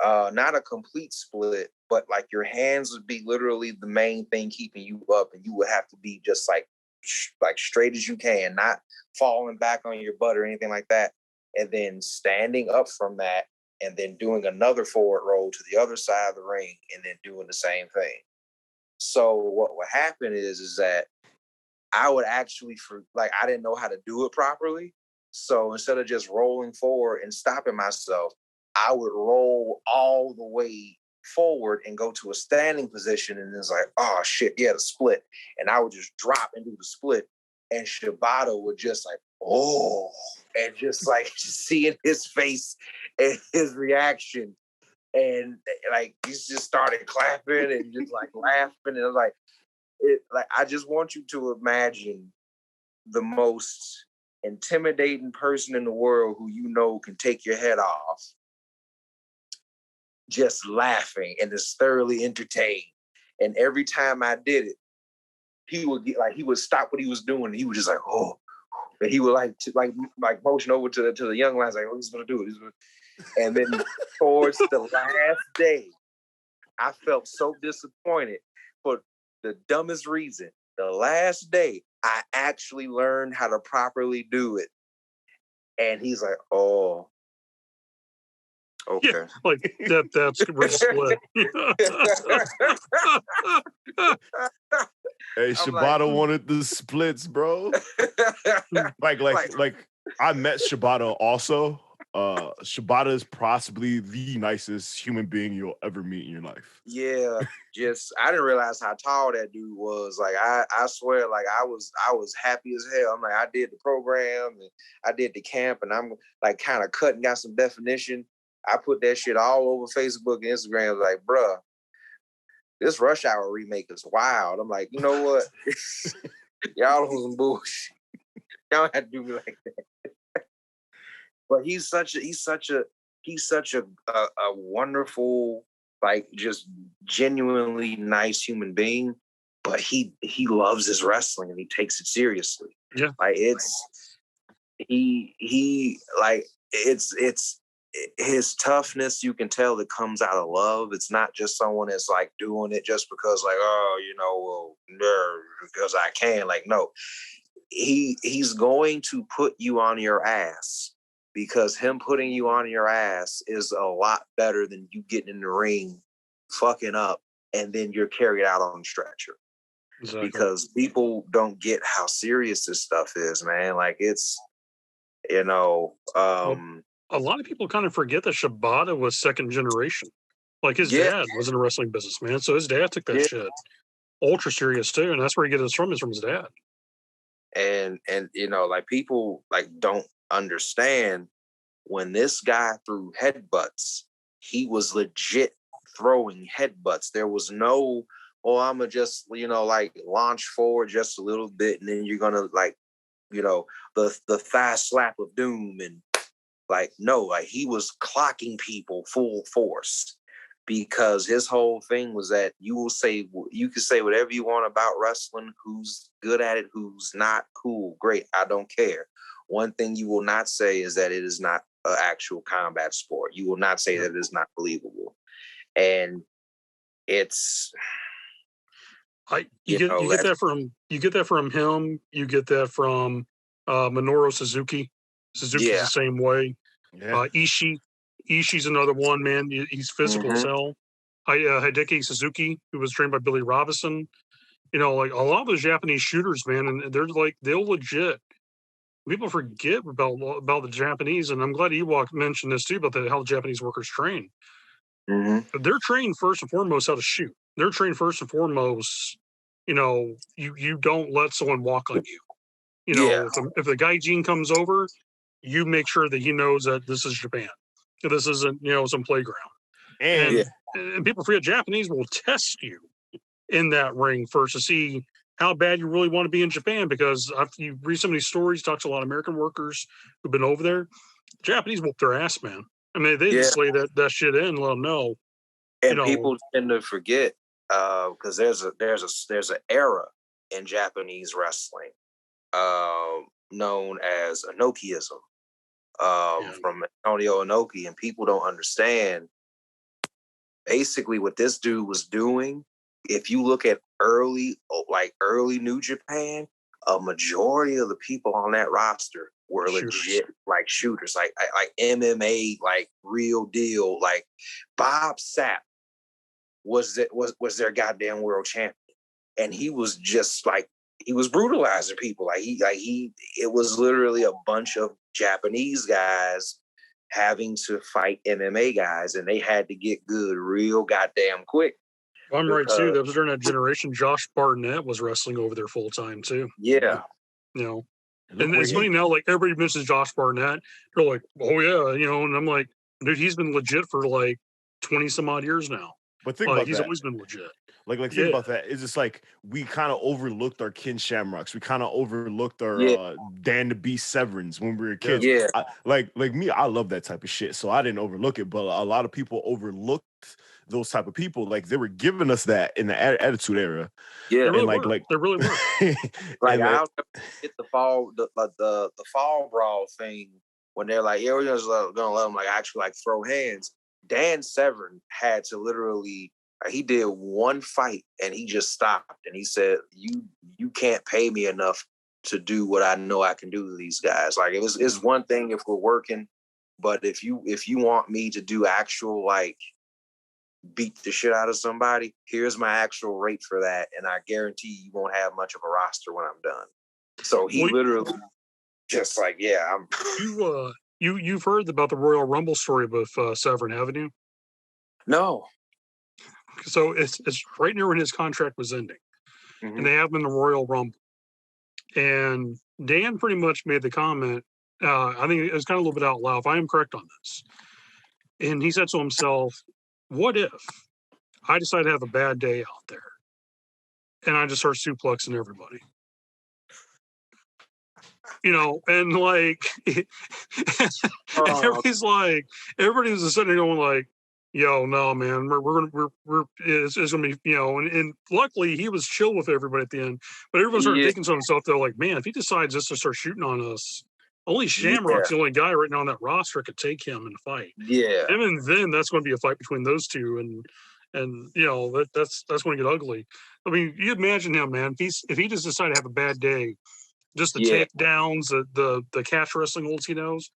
not a complete split, but like your hands would be literally the main thing keeping you up, and you would have to be just like straight as you can, not falling back on your butt or anything like that. And then standing up from that and then doing another forward roll to the other side of the ring and then doing the same thing. So what would happen is that I would actually, I didn't know how to do it properly. So instead of just rolling forward and stopping myself, I would roll all the way forward and go to a standing position. And it's like, oh shit, yeah, the split. And I would just drop and do the split. And Shibata would just like, oh, and just like seeing his face and his reaction. And like, he just started clapping and just like laughing. And it was like, I just want you to imagine the most intimidating person in the world who you know can take your head off, just laughing and is thoroughly entertained. And every time I did it, he would stop what he was doing. And he was just like, oh, and he would like motion over to the young lads like, oh, he's gonna do it. And then towards the last day, I felt so disappointed for the dumbest reason. The last day, I actually learned how to properly do it. And he's like, oh, okay. Yeah, like that's split. Hey, Shibata wanted the splits, bro. like I met Shibata also. Shibata is possibly the nicest human being you'll ever meet in your life. Yeah, I didn't realize how tall that dude was. Like I swear, like I was happy as hell. I'm like, I did the program and I did the camp, and I'm like kind of cut and got some definition. I put that shit all over Facebook and Instagram. Like, bruh, this Rush Hour remake is wild. I'm like, you know what? Y'all on some bullshit. Y'all have to do me like that. But he's such a wonderful, like just genuinely nice human being. But he loves his wrestling and he takes it seriously. Yeah, like it's his toughness. You can tell it comes out of love. It's not just someone that's like doing it just because like, oh, you know, well, because I can. Like, no, he's going to put you on your ass because him putting you on your ass is a lot better than you getting in the ring, fucking up, and then you're carried out on the stretcher. Exactly. Because people don't get how serious this stuff is, man. Like it's, a lot of people kind of forget that Shibata was second generation. Like his dad was in a wrestling business, man. So his dad took that shit ultra serious too, and that's where he gets his from his dad. And like people like don't understand when this guy threw headbutts, he was legit throwing headbutts. There was no, I'm gonna just like launch forward just a little bit, and then you're gonna like, the thigh slap of doom, and like no, like he was clocking people full force. Because his whole thing was that you can say whatever you want about wrestling, who's good at it, who's not, cool, great, I don't care. One thing you will not say is that it is not an actual combat sport. You will not say that it is not believable. And it's you get that from him. You get that from Minoru Suzuki. Suzuki's the same way. Yeah. Ishii's another one, man. He's physical as hell. Hideki Suzuki, who was trained by Billy Robinson. Like a lot of those Japanese shooters, man, and they're legit. People forget about the Japanese, and I'm glad EWOKK mentioned this too about how the Japanese workers train. Mm-hmm. They're trained first and foremost how to shoot. They're trained first and foremost. You don't let someone walk on you. If the gaijin comes over, you make sure that he knows that this is Japan. This isn't, some playground. And people forget Japanese will test you in that ring first to see how bad you really want to be in Japan. Because after you read some of these stories, talk to a lot of American workers who've been over there, Japanese whoop their ass, man. I mean, they just lay that shit in and let them know. And people tend to forget because there's an era in Japanese wrestling known as Inokiism. From Antonio Inoki, and people don't understand basically what this dude was doing. If you look at early New Japan, a majority of the people on that roster were legit like shooters, like MMA, like real deal. Like Bob Sapp was their goddamn world champion, and he was just like he was brutalizing people. It was literally a bunch of Japanese guys having to fight MMA guys, and they had to get good real goddamn quick. I'm right too. That was during that generation. Josh Barnett was wrestling over there full time too. Yeah. And it's funny now, like everybody mentions Josh Barnett. They're like, oh yeah, and I'm like, dude, he's been legit for like 20 some odd years now. But think about he's that. always been legit. Think about that. It's just like we kind of overlooked our Ken Shamrocks. We kind of overlooked our Dan the Beast Severins when we were kids. Yeah. Like me, I love that type of shit. So I didn't overlook it. But a lot of people overlooked those type of people. Like they were giving us that in the Attitude Era. Yeah. They really were. Like I'll get the fall brawl thing when they're like, yeah, we're just gonna let them like actually like throw hands. Dan Severn had to literally. He did one fight and he just stopped and he said, "You can't pay me enough to do what I know I can do to these guys." Like it's one thing if we're working, but if you want me to do actual like beat the shit out of somebody, here's my actual rate for that, and I guarantee you won't have much of a roster when I'm done. So he literally just like, I'm. You've heard about the Royal Rumble story with Severn, haven't you? No. So it's right near when his contract was ending, and they have him in the Royal Rumble. And Dan pretty much made the comment, I think it was kind of a little bit out loud, if I am correct on this. And he said to himself, what if I decide to have a bad day out there and I just start suplexing everybody? And like, everybody was just sitting there going like, yo, no, man, it's gonna be, and luckily he was chill with everybody at the end, but everyone started thinking to himself, they're like, man, if he decides just to start shooting on us, only Shamrock's the only guy right now on that roster could take him in a fight. Yeah. And then that's going to be a fight between those two, and that's going to get ugly. I mean, you imagine him, man, if he just decided to have a bad day, just the takedowns, the catch wrestling holds he knows,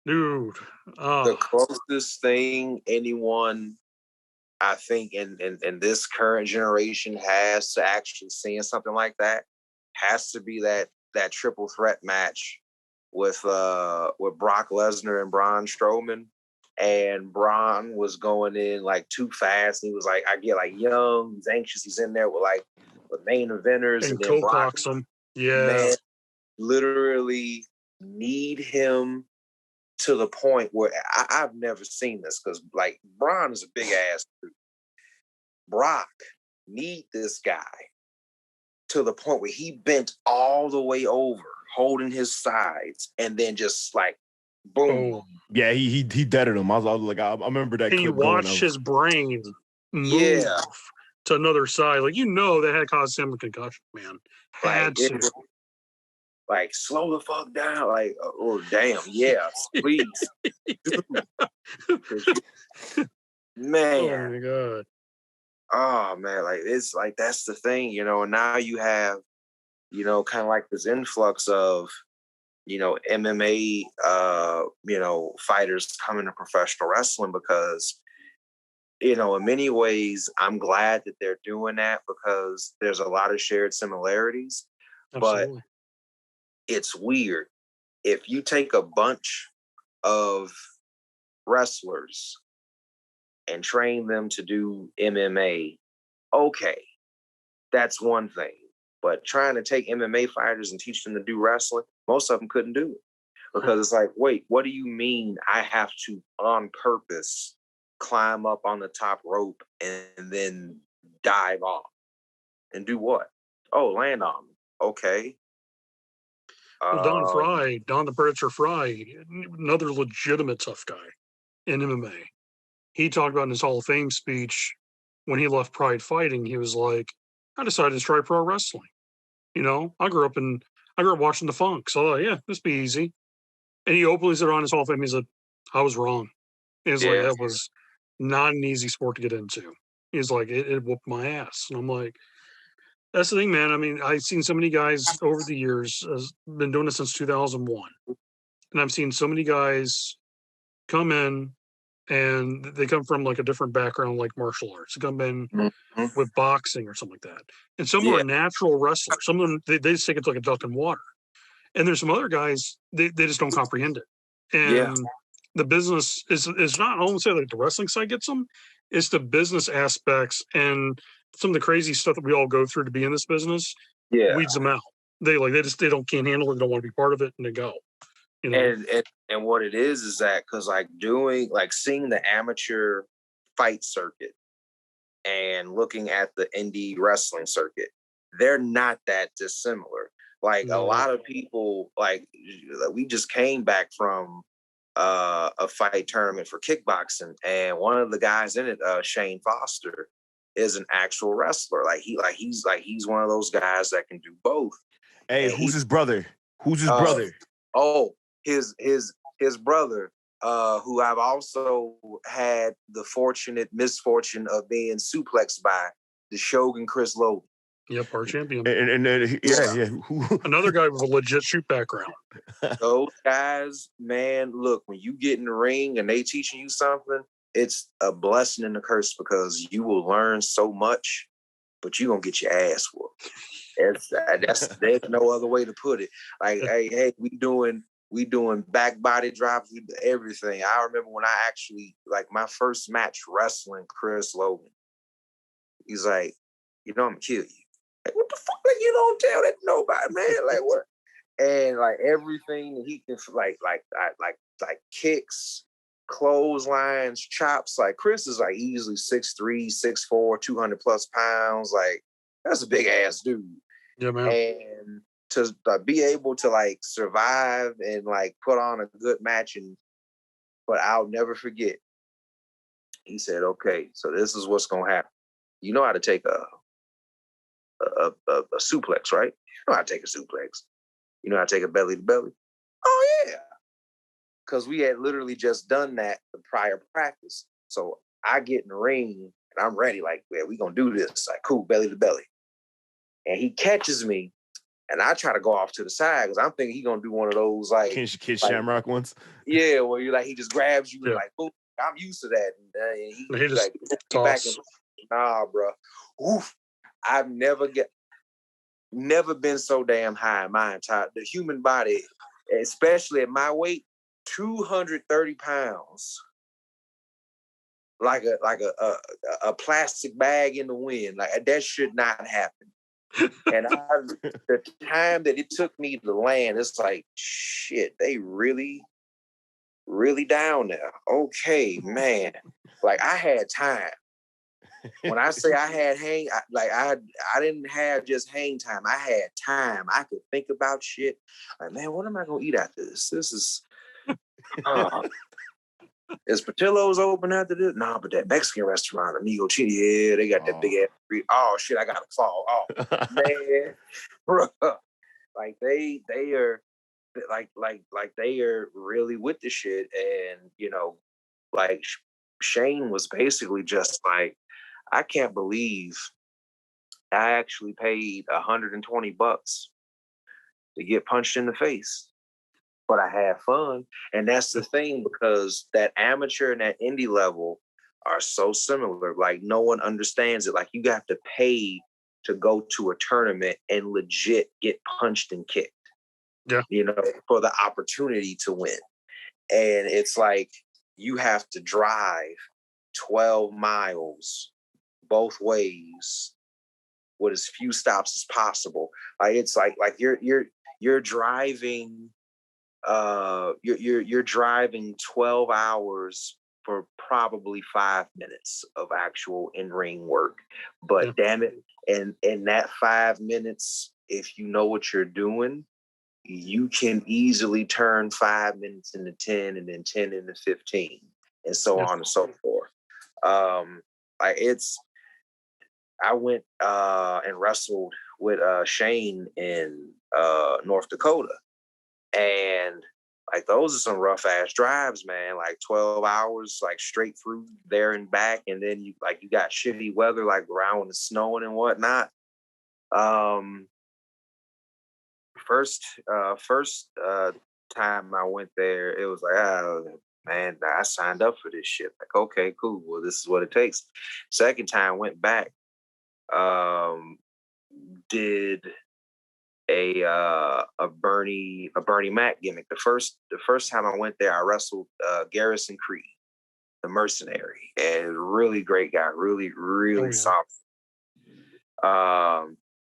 Dude. The closest thing anyone, I think, in this current generation has to actually seeing something like that has to be that triple threat match with Brock Lesnar and Braun Strowman. And Braun was going in like too fast. He was like, I get like young, he's anxious, he's in there with main eventers, and then Brock, him. Yeah. Man, literally need him to the point where I've never seen this, because like Braun is a big ass dude. Brock need this guy to the point where he bent all the way over, holding his sides, and then just like boom. Oh. Yeah, he deaded him. I was like, I remember that. And you watch his brain move to another side. Like, that had caused him a concussion, man. Had to. Like, slow the fuck down. Like, oh damn, yeah, please. Man. Oh my God. Oh man, like it's like that's the thing, and now you have, kind of like this influx of, MMA fighters coming to professional wrestling, because, in many ways, I'm glad that they're doing that, because there's a lot of shared similarities. Absolutely. But it's weird. If you take a bunch of wrestlers and train them to do MMA, okay, that's one thing. But trying to take MMA fighters and teach them to do wrestling, most of them couldn't do it. Because it's like, wait, what do you mean I have to, on purpose, climb up on the top rope and then dive off? And do what? Oh, land on me. Okay. Well, Don the Predator Fry, another legitimate tough guy in MMA. He talked about in his Hall of Fame speech when he left Pride Fighting, he was like, I decided to try pro wrestling. I grew up watching the Funk, so I thought, yeah, this be easy. And he openly said on his Hall of Fame, he said, I was wrong. He's like, that was not an easy sport to get into. He's like, it whooped my ass. And I'm like, that's the thing, man. I mean, I've seen so many guys over the years, been doing this since 2001. And I've seen so many guys come in and they come from like a different background, like martial arts. They come in with boxing or something like that. And some are natural wrestlers. Some of them, they just take it like a duck in water. And there's some other guys, they just don't comprehend it. And the business is not, I won't say like the wrestling side gets them, it's the business aspects and some of the crazy stuff that we all go through to be in this business weeds them out. They can't handle it, they don't want to be part of it, and they go. And what it is that, because seeing the amateur fight circuit and looking at the indie wrestling circuit, they're not that dissimilar. Like a lot of people, like we just came back from a fight tournament for kickboxing, and one of the guys in it, Shane Foster, is an actual wrestler. He's one of those guys that can do both. Hey, and who's his brother? Who's his brother? Oh, his brother, who I've also had the misfortune of being suplexed by, the Shogun Chris Logan. Yep, our champion. And another guy with a legit shoot background. Those guys, man, look, when you get in the ring and they teaching you something, it's a blessing and a curse, because you will learn so much, but you're gonna get your ass whooped. There's no other way to put it. Like, hey, we doing back body drops, everything. I remember when I actually, like, my first match wrestling Chris Logan, he's like, I'm gonna kill you. Like, what the fuck? Like, you don't tell that to nobody, man. Like, what? And like everything he can, like kicks, clotheslines, chops. Like, Chris is like easily 6'3", 6'4", 200 plus pounds. Like, that's a big ass dude. Yeah, man. And to be able to like survive and like put on a good match, but I'll never forget. He said, "Okay, so this is what's gonna happen. You know how to take a suplex, right? You know how to take a suplex. You know how to take a belly to belly. Oh yeah, because we had literally just done that the prior practice. So I get in the ring and I'm ready. Like, yeah, we gonna do this. Like, cool, belly to belly. And he catches me, And I try to go off to the side because I'm thinking he's gonna do one of those like Kid Shamrock ones. Yeah, where you like he just grabs you and Yeah. like, boom, I'm used to that. And he just like back and nah, bro. Oof. I've never been so damn high in my entire the human body, especially at my weight, 230 pounds. Like a plastic bag in the wind. Like that should not happen. And the time that it took me to land, it's like, shit, they really down there. Okay, man. Like I had time. When I say I had I didn't have just hang time. I had time. I could think about shit. Like, man, what am I gonna eat after this? This is is Patillo's open after this? Nah, but that Mexican restaurant, Amigo Chini, yeah, they got that big ass. Oh shit, I gotta fall. Oh man, bro. Like they are like they are really with the shit, and you know, like Shane was basically just like, I can't believe I actually paid $120 to get punched in the face. But I had fun. And that's the thing, because that amateur and that indie level are so similar. Like no one understands it. Like you have to pay to go to a tournament and legit get punched and kicked. Yeah. You know, for the opportunity to win. And it's like you have to drive 12 miles both ways with as few stops as possible. Like it's like you're driving you're driving 12 hours for probably 5 minutes of actual in-ring work. But damn it, and in that 5 minutes, if you know what you're doing, you can easily turn 5 minutes into 10 and then 10 into 15 and so on and so forth. I went and wrestled with Shane in North Dakota. And like those are some rough ass drives, man. Like 12 hours, like straight through there and back. And then you got shitty weather, like around when it's snowing and whatnot. First time I went there, it was like, oh man, I signed up for this shit. Like, okay, cool. Well, this is what it takes. Second time went back, did a Bernie Mac gimmick. The first time I went there, I wrestled Garrison Creed, the mercenary, and really great guy, really soft.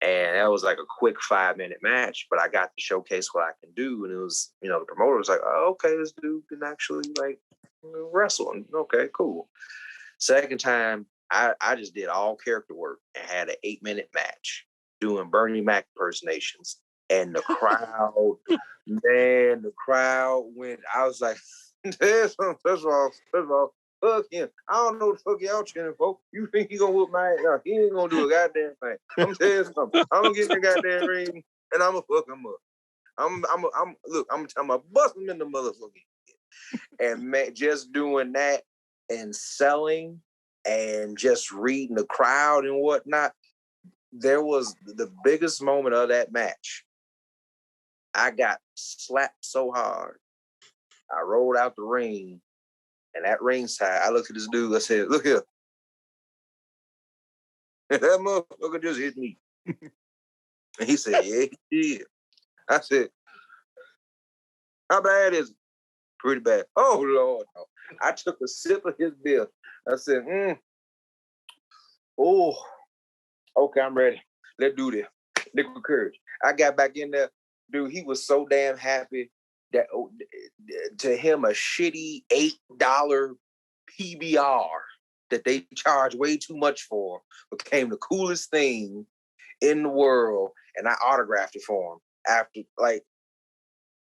And that was like a quick 5-minute match, but I got to showcase what I can do. And it was, you know, the promoter was like, oh, okay, this dude can actually like wrestle. And okay, cool. Second time, I just did all character work and had an 8-minute match doing Bernie Mac impersonations. And the crowd, man, the crowd went, I was like, first of all, fuck him. I don't know what the fuck y'all cheering for. You think he gonna whoop my ass? No, he ain't gonna do a goddamn thing. I'm telling you something. I'm gonna get in the goddamn ring and I'm gonna fuck him up. I'm gonna bust him in the motherfucking. And man, just doing that and selling and just reading the crowd and whatnot, there was the biggest moment of that match. I got slapped so hard, I rolled out the ring, and at ringside, I looked at this dude, I said, look here. That motherfucker just hit me. And he said, yeah, he did. I said, how bad is it? Pretty bad. Oh, Lord. No. I took a sip of his beer. I said, oh, okay, I'm ready. Let's do this. Liquid courage. I got back in there. Dude, he was so damn happy that to him, a shitty $8 PBR that they charge way too much for became the coolest thing in the world. And I autographed it for him after, like,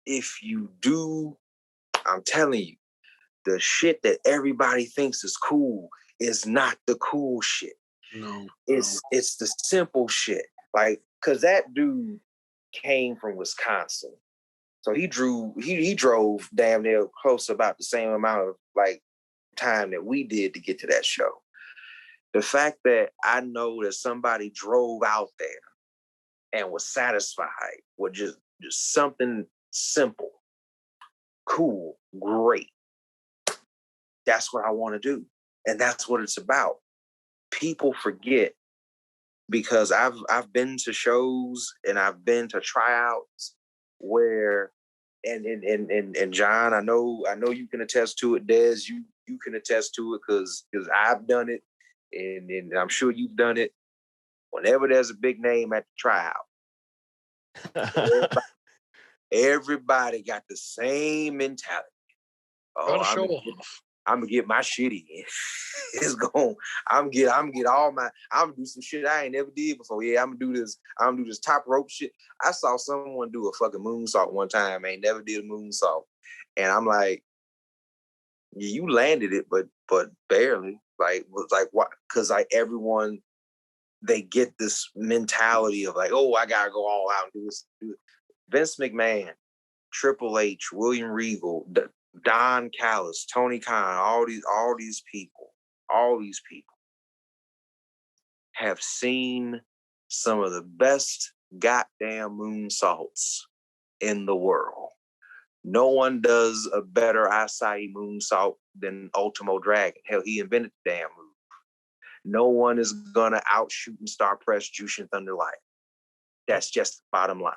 if you do, I'm telling you, the shit that everybody thinks is cool is not the cool shit. No. It's the simple shit. Like, cause that dude came from Wisconsin. So he drove damn near close to about the same amount of like time that we did to get to that show. The fact that I know that somebody drove out there and was satisfied with just something simple, cool, great. That's what I want to do. And that's what it's about. People forget, because I've been to shows and I've been to tryouts where and John, I know you can attest to it, Des, you can attest to it because I've done it and I'm sure you've done it. Whenever there's a big name at the tryout, everybody got the same mentality. Oh, I'm gonna get my shit in. It's going. I'm gonna do some shit I ain't never did before. Yeah, I'm gonna do this. I'm gonna do this top rope shit. I saw someone do a fucking moonsault one time. Ain't never did a moonsault, and I'm like, yeah, you landed it, but barely. Like, was like what? Because like everyone, they get this mentality of like, oh, I gotta go all out and do this. Vince McMahon, Triple H, William Regal, Don Callis, Tony Khan, all these people have seen some of the best goddamn moonsaults in the world. No one does a better acai moonsault than Ultimo Dragon. Hell, he invented the damn move. No one is gonna outshoot and star press Jushin Thunder Liger. That's just the bottom line.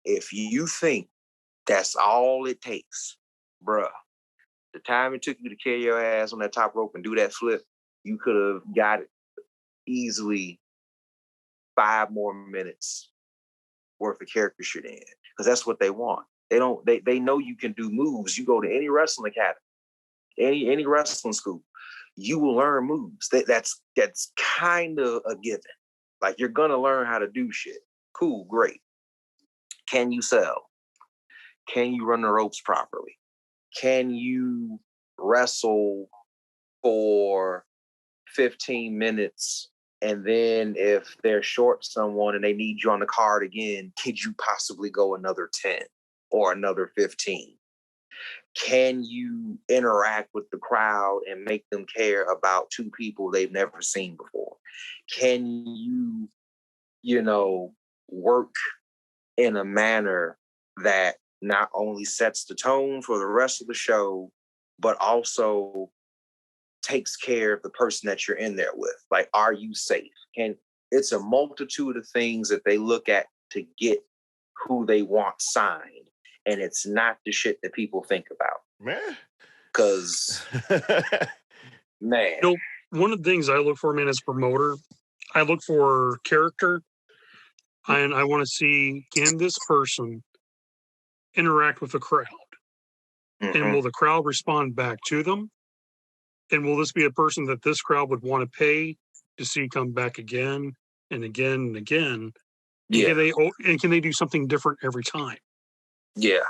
If you think that's all it takes, bruh, the time it took you to carry your ass on that top rope and do that flip, you could have got it easily 5 more minutes worth of character shit in, because that's what they want. They know you can do moves. You go to any wrestling academy, any wrestling school, you will learn moves. That's kind of a given. Like, you're gonna learn how to do shit. Cool, great. Can you sell? Can you run the ropes properly? Can you wrestle for 15 minutes? And then if they're short someone and they need you on the card again, could you possibly go another 10 or another 15? Can you interact with the crowd and make them care about 2 people they've never seen before? Can you, work in a manner that not only sets the tone for the rest of the show, but also takes care of the person that you're in there with? Like, are you safe? It's a multitude of things that they look at to get who they want signed. And it's not the shit that people think about. Man. Because, man. One of the things I look for, man, as a promoter, I look for character. And I want to see, can this person interact with the crowd? Mm-hmm. And will the crowd respond back to them? And will this be a person that this crowd would want to pay to see come back again and again and again? Yeah. Can they do something different every time? Yeah.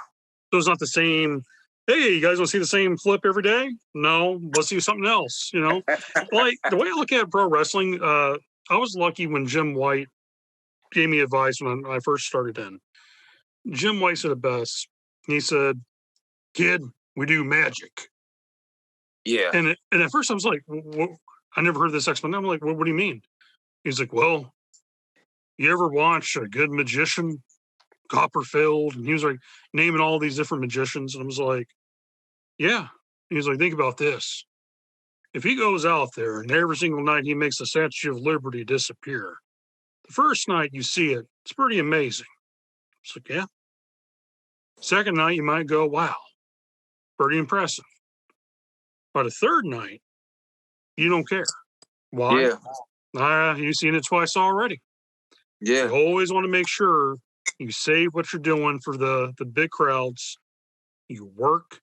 So it's not the same, hey, you guys want to see the same flip every day? No, let's do something else, Like, the way I look at pro wrestling, I was lucky when Jim White gave me advice when I first started in. Jim White said it best. He said, kid, we do magic. Yeah. And at first I was like, what? I never heard this explanation. I'm like, what do you mean? He's like, well, you ever watch a good magician, Copperfield? And he was like naming all these different magicians. And I was like, yeah. He was like, think about this. If he goes out there and every single night he makes the Statue of Liberty disappear, the first night you see it, it's pretty amazing. It's like, yeah. Second night, you might go, wow, pretty impressive. By the third night, you don't care. Why? Yeah. You've seen it twice already. Yeah. You always want to make sure you save what you're doing for the big crowds. You work,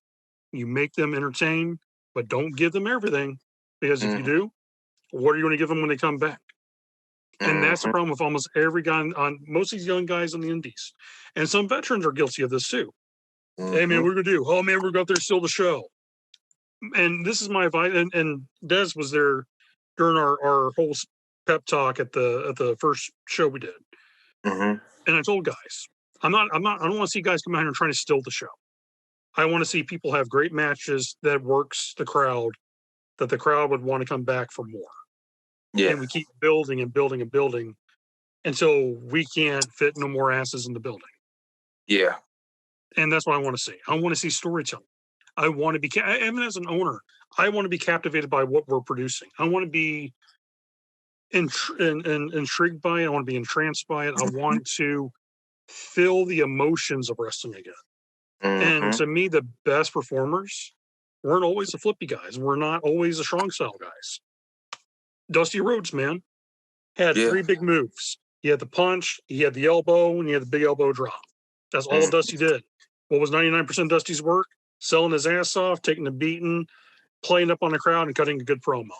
you make them entertain, but don't give them everything. Because if you do, what are you going to give them when they come back? And that's the problem with almost every guy on most of these young guys on the indies. And some veterans are guilty of this too. Hey, man, what are we going to do? Oh, man, we're going to go out there and steal the show. And this is my advice. And Des was there during our whole pep talk at the first show we did. And I told guys, I don't want to see guys come out here and trying to steal the show. I want to see people have great matches that works the crowd, that the crowd would want to come back for more. Yeah. And we keep building and building and building. And so we can't fit no more asses in the building. Yeah. And that's what I want to see. I want to see storytelling. I want to be, even as an owner, I want to be captivated by what we're producing. I want to be intrigued by it. I want to be entranced by it. I want to feel the emotions of wrestling again. And to me, the best performers weren't always the flippy guys. We're not always the strong style guys. Dusty Rhodes, man, had 3 big moves. He had the punch, he had the elbow, and he had the big elbow drop. That's all Dusty did. What was 99% Dusty's work? Selling his ass off, taking a beating, playing up on the crowd, and cutting a good promo.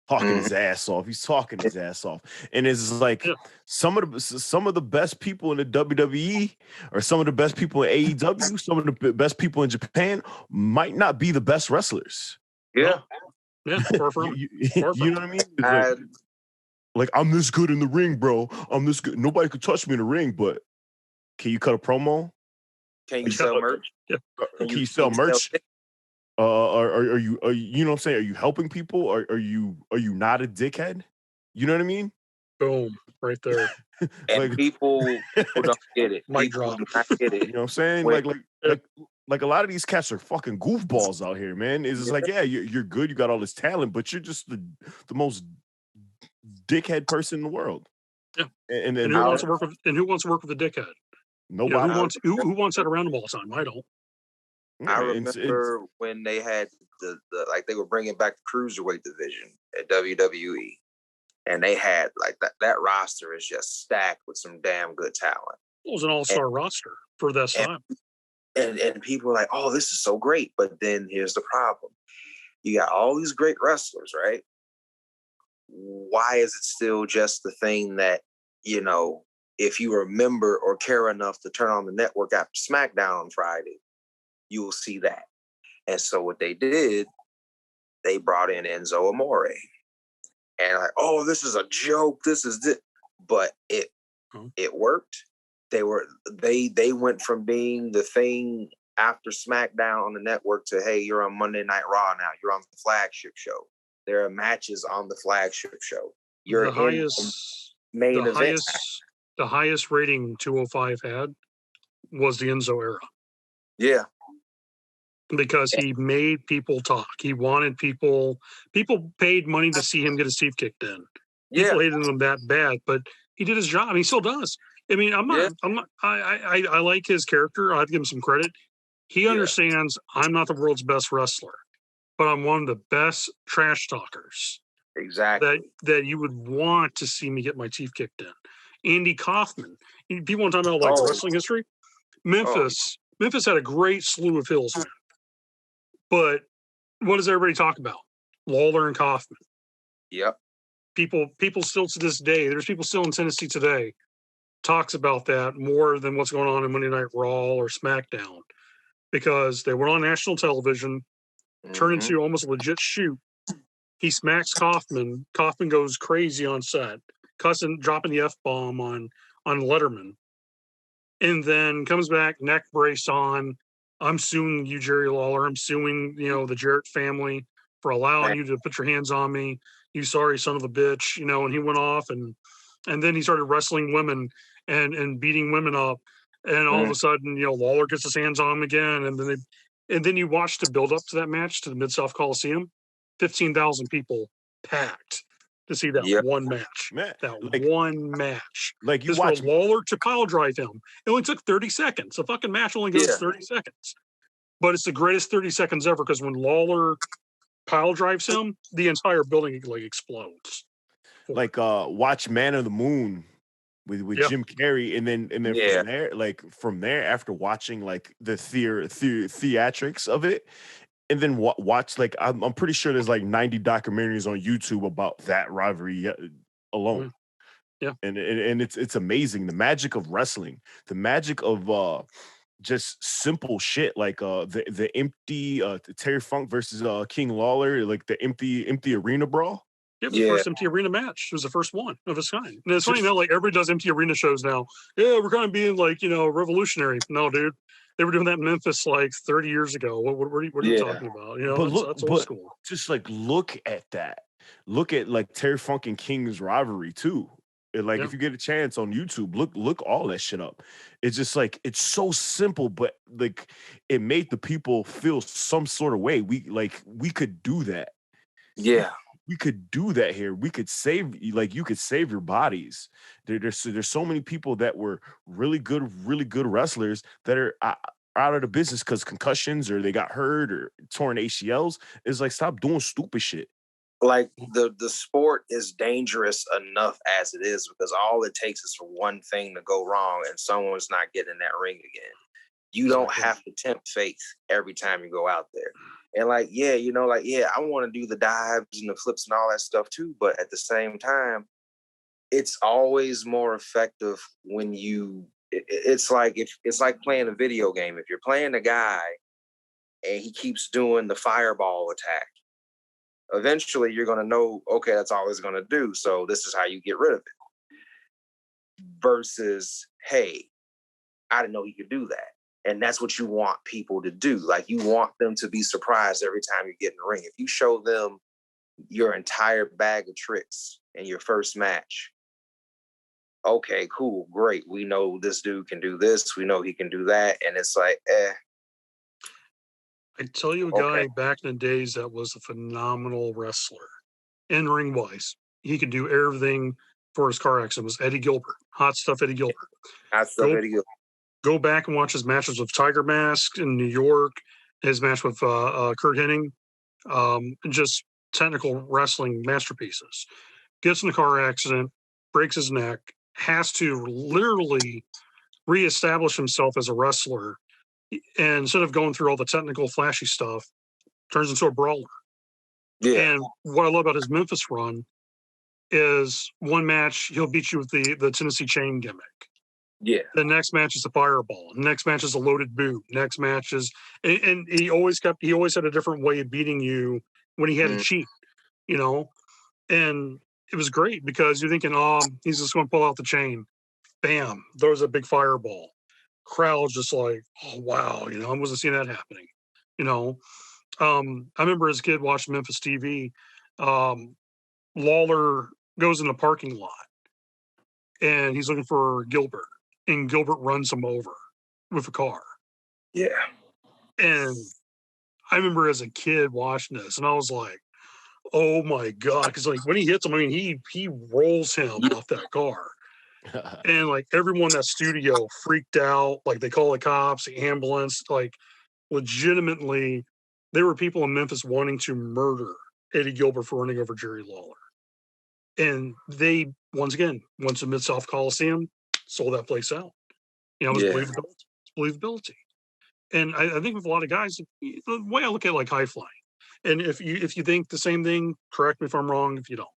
Talking his ass off. He's talking his ass off. And it's like some of the best people in the WWE or some of the best people in AEW, some of the best people in Japan might not be the best wrestlers. Yeah. Yeah, far from you know what I mean? Like, I'm this good in the ring, bro. I'm this good. Nobody could touch me in the ring, but can you cut a promo? Can you sell merch? Yeah. Can you sell merch? Are you you know what I'm saying? Are you helping people? Are you not a dickhead? You know what I mean? Boom, right there. And like, people who don't get it. Mic People drop. do not get it. You know what I'm saying? Like a lot of these cats are fucking goofballs out here, man. It's just like, yeah, you're good, you got all this talent, but you're just the most dickhead person in the world. Yeah. And who wants to work with the dickhead? Nobody. You know, who wants that around them all the time? I don't. I remember when they had the like they were bringing back the cruiserweight division at WWE, and they had like that roster is just stacked with some damn good talent. It was an all-star roster for that time. And people are like, oh, this is so great. But then here's the problem. You got all these great wrestlers, right? Why is it still just the thing that, you know, if you remember or care enough to turn on the network after SmackDown on Friday, you will see that. And so what they did, they brought in Enzo Amore. And like, oh, this is a joke. This is it. But it worked. They went from being the thing after SmackDown on the network to, hey, you're on Monday Night Raw now. You're on the flagship show. There are matches on the flagship show. You're the highest rating 205 had was the Enzo era. Yeah. Because he made people talk. He wanted people paid money to see him get his teeth kicked in. People hated him that bad, but he did his job. He still does. I mean, I like his character. I have to give him some credit. He understands I'm not the world's best wrestler, but I'm one of the best trash talkers. Exactly. That you would want to see me get my teeth kicked in. Andy Kaufman. People want to talk about wrestling history. Memphis had a great slew of heels, man. But what does everybody talk about? Lawler and Kaufman. Yep. People still to this day, there's people still in Tennessee today talks about that more than what's going on in Monday Night Raw or SmackDown, because they were on national television, turned into almost a legit shoot. He smacks Kaufman. Kaufman goes crazy on set, dropping the F-bomb on Letterman, and then comes back, neck brace on. I'm suing you, Jerry Lawler. I'm suing, the Jarrett family for allowing you to put your hands on me. You sorry son of a bitch, and he went off and then he started wrestling women and beating women up. And all of a sudden, Lawler gets his hands on him again. And then you watch the build up to that match to the Mid-South Coliseum, 15,000 people packed to see that one match. Man, one match. Like you this watch Lawler to pile drive him. It only took 30 seconds. The fucking match only goes 30 seconds. But it's the greatest 30 seconds ever, because when Lawler pile drives him, the entire building explodes. Watch Man of the Moon with Jim Carrey, and then from there after watching the theatrics of it, and then watch I'm pretty sure there's 90 documentaries on YouTube about that rivalry alone. Yeah. And it's amazing, the magic of wrestling, the magic of just simple shit the empty Terry Funk versus King Lawler, the empty arena brawl. Yeah, it was the first empty arena match. It was the first one of its kind. And it's funny now, everybody does empty arena shows now. Yeah, we're kind of being revolutionary. No, dude. They were doing that in Memphis 30 years ago. What are you talking about? That's old school. Just look at that. Look at Terry Funk and King's rivalry too. Like if you get a chance on YouTube, look all that shit up. It's just like it's so simple, but like it made the people feel some sort of way. We could do that. Yeah. We could do that here. We could save, like you could save your bodies. There's so many people that were really good wrestlers that are out of the business because concussions or they got hurt or torn ACLs. It's like, stop doing stupid shit. Like the sport is dangerous enough as it is, because all it takes is for one thing to go wrong and someone's not getting in that ring again. You don't have to tempt fate every time you go out there. And like, yeah, I want to do the dives and the flips and all that stuff too. But at the same time, it's always more effective when it's like playing a video game. If you're playing a guy and he keeps doing the fireball attack, eventually you're going to know, okay, that's all he's going to do. So this is how you get rid of it. Versus, hey, I didn't know he could do that. And that's what you want people to do. Like, you want them to be surprised every time you get in the ring. If you show them your entire bag of tricks in your first match, okay, cool, great. We know this dude can do this. We know he can do that. And it's like, I tell you a guy back in the days that was a phenomenal wrestler, in-ring wise. He could do everything for his car accident. Was Eddie Gilbert. Hot stuff, Eddie Gilbert. Eddie Gilbert. Go back and watch his matches with Tiger Mask in New York, his match with Kurt Hennig, just technical wrestling masterpieces. Gets in a car accident, breaks his neck, has to literally reestablish himself as a wrestler. And instead of going through all the technical, flashy stuff, turns into a brawler. Yeah. And what I love about his Memphis run is one match, he'll beat you with the Tennessee chain gimmick. Yeah. The next match is a fireball. The next match is a loaded boot. Next match is, and he always had a different way of beating you when he had to cheat, and it was great because you're thinking, he's just going to pull out the chain. Bam, there's a big fireball. Crowd's just like, oh, wow, I wasn't seeing that happening. I remember as a kid watching Memphis TV, Lawler goes in the parking lot and he's looking for Gilbert, and Gilbert runs him over with a car. Yeah. And I remember as a kid watching this, and I was like, oh my God. Because like when he hits him, I mean, he rolls him off that car. And like everyone in that studio freaked out. Like they call the cops, the ambulance. Like legitimately, there were people in Memphis wanting to murder Eddie Gilbert for running over Jerry Lawler. And once again, went to Mid-South Coliseum, sold that place out. It was believability. And I think with a lot of guys, the way I look at like high flying, and if you think the same thing, correct me if I'm wrong. If you don't,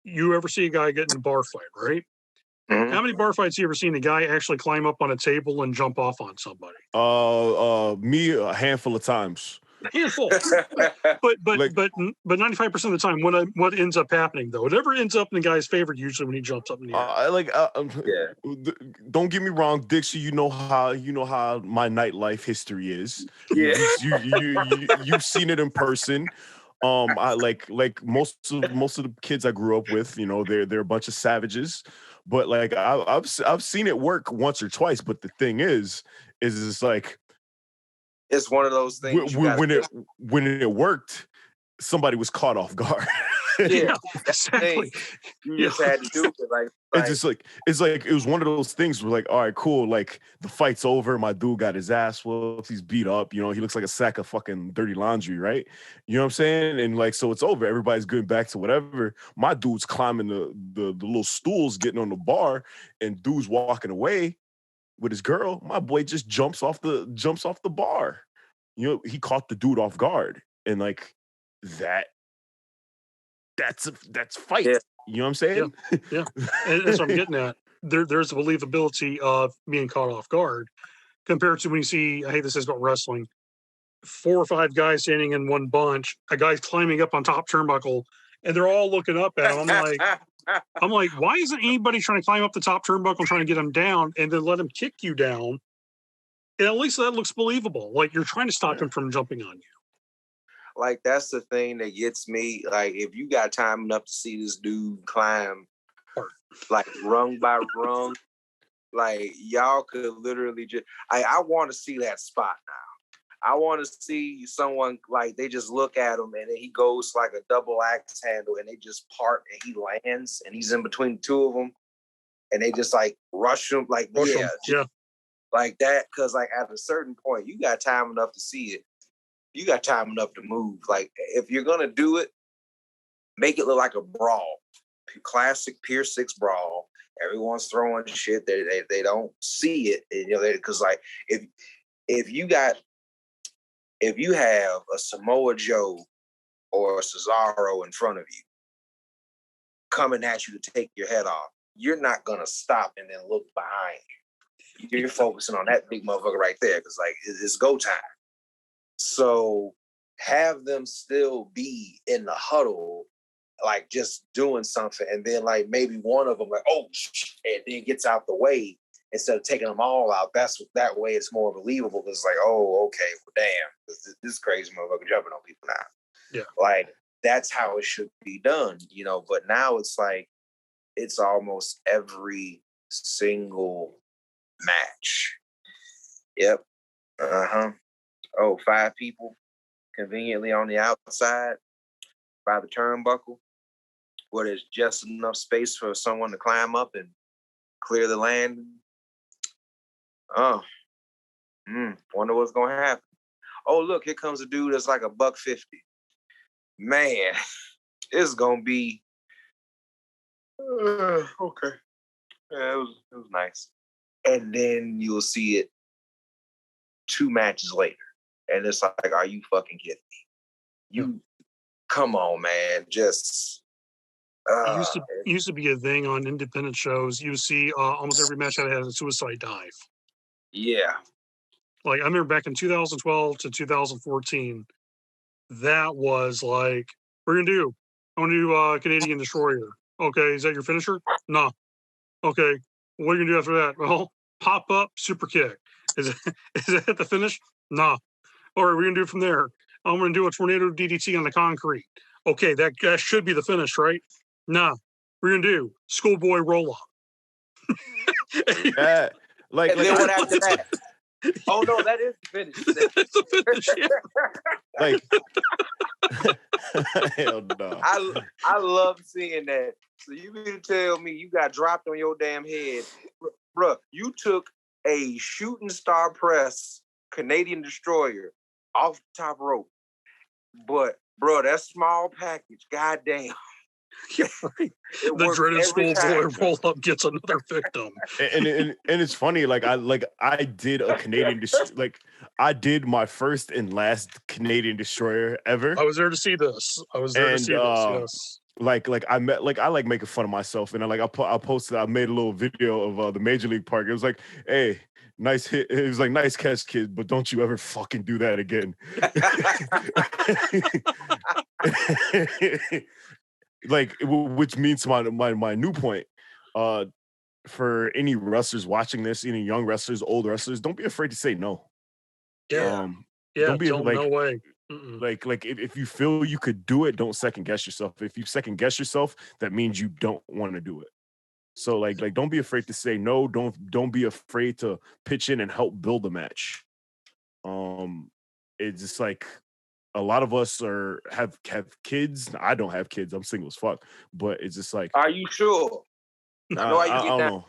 you ever see a guy get in a bar fight, right? Mm-hmm. How many bar fights have you ever seen a guy actually climb up on a table and jump off on somebody? Me a handful of times. Handful, but 95% of the time, what ends up happening though, it never ends up in the guy's favor usually when he jumps up in the air. Don't get me wrong, Dixon. You know how my nightlife history is. Yeah, you've seen it in person. I like most of the kids I grew up with. They're a bunch of savages. But like I've seen it work once or twice. But the thing is it's like. It's one of those things. When it worked, somebody was caught off guard. Yeah, exactly. You just had to do it. It's like it was one of those things where like, all right, cool. Like the fight's over. My dude got his ass whooped. He's beat up. He looks like a sack of fucking dirty laundry, right? You know what I'm saying? And like, so it's over. Everybody's going back to whatever. My dude's climbing the little stools, getting on the bar, and dude's walking away with his girl. My boy just jumps off the bar. He caught the dude off guard, and like that's fight. Yeah. You know what I'm saying? Yeah. And that's what I'm getting at. There's the believability of being caught off guard compared to when you see, I hate to say this about wrestling, 4 or 5 guys standing in one bunch, a guy's climbing up on top turnbuckle, and they're all looking up at him. I'm like, why isn't anybody trying to climb up the top turnbuckle trying to get him down and then let him kick you down? And at least that looks believable. Like you're trying to stop him from jumping on you. Like that's the thing that gets me. Like if you got time enough to see this dude climb like rung by rung. Like y'all could literally just. I want to see that spot now. I want to see someone like they just look at him and then he goes like a double axe handle and they just part and he lands and he's in between the two of them and they just like rush him like Yeah. Like that, because like at a certain point you got time enough to see it. You got time enough to move. Like if you're gonna do it, make it look like a brawl, classic Pier 6 brawl. Everyone's throwing shit. They don't see it, and, you know, because like if you have a Samoa Joe or a Cesaro in front of you coming at you to take your head off, you're not gonna stop and then look behind you. You're focusing on that big motherfucker right there because like it's go time. So have them still be in the huddle, like just doing something, and then like maybe one of them like and then gets out the way instead of taking them all out. That way it's more believable because it's like, oh, okay, well, damn, this crazy motherfucker jumping on people now. Yeah, like that's how it should be done, you know. But now it's like it's almost every single match. Yep. Oh, 5 people conveniently on the outside by the turnbuckle, where there's just enough space for someone to climb up and clear the landing. Wonder what's gonna happen. Oh, look, here comes a dude that's like $150. Man, it's gonna be okay. Yeah, it was nice. And then you'll see it 2 matches later, and it's like, are you fucking kidding me? Come on, man. Just it used to be a thing on independent shows. You see almost every match that had a suicide dive. Yeah. Like I remember back in 2012 to 2014, that was like, we're gonna do. I'm gonna do Canadian Destroyer. Okay, is that your finisher? No. Okay, what are you gonna do after that? Well, pop up super kick. Is that the finish? No. All right, we're gonna do it from there. I'm gonna do a tornado DDT on the concrete. Okay, that should be the finish, right? Nah, we're gonna do schoolboy roll up. And then what after that? Oh no, that is the finish. That's the finish. Yeah. Like, hell no. I love seeing that. So you mean to tell me you got dropped on your damn head, bruh? You took a shooting star press Canadian Destroyer off the top rope, but bro, that small package, goddamn. Yeah, right. The dreaded schoolboy roll up gets another victim. And it's funny, I did a Canadian I did my first and last Canadian Destroyer ever. I was there to see this. Yes. I like making fun of myself, and I posted, I made a little video of the Major League Park. It was like, hey, nice hit. It was like, nice catch, kid, but don't you ever fucking do that again. Like, which means my new point, for any wrestlers watching this, any young wrestlers, old wrestlers, don't be afraid to say no. Yeah. Don't be no way. Like if you feel you could do it, don't second guess yourself. If you second guess yourself, that means you don't want to do it. So like don't be afraid to say no. Don't be afraid to pitch in and help build a match. It's just like, a lot of us have kids. I don't have kids. I'm single as fuck. But it's just like, are you sure? I don't know.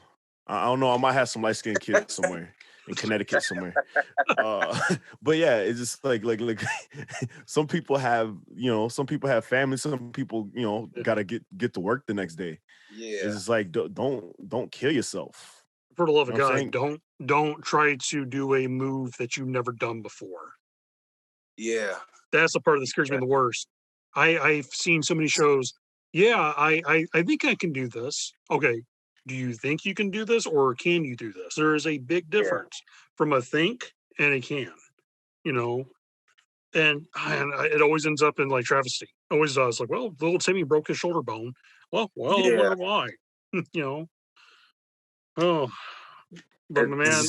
I don't know. I might have some light skinned kids somewhere in Connecticut somewhere. But yeah, it's just like some people have families. Some people gotta get to work the next day. Yeah, it's just like, don't kill yourself. For the love of God, don't try to do a move that you've never done before. Yeah. That's the part that scares me the worst. I've seen so many shows. Yeah, I think I can do this. Okay, do you think you can do this, or can you do this? There is a big difference from a think and a can, and it always ends up in like travesty. Always does. Like, well, little Timmy broke his shoulder bone. Well, what am I? Oh, but man,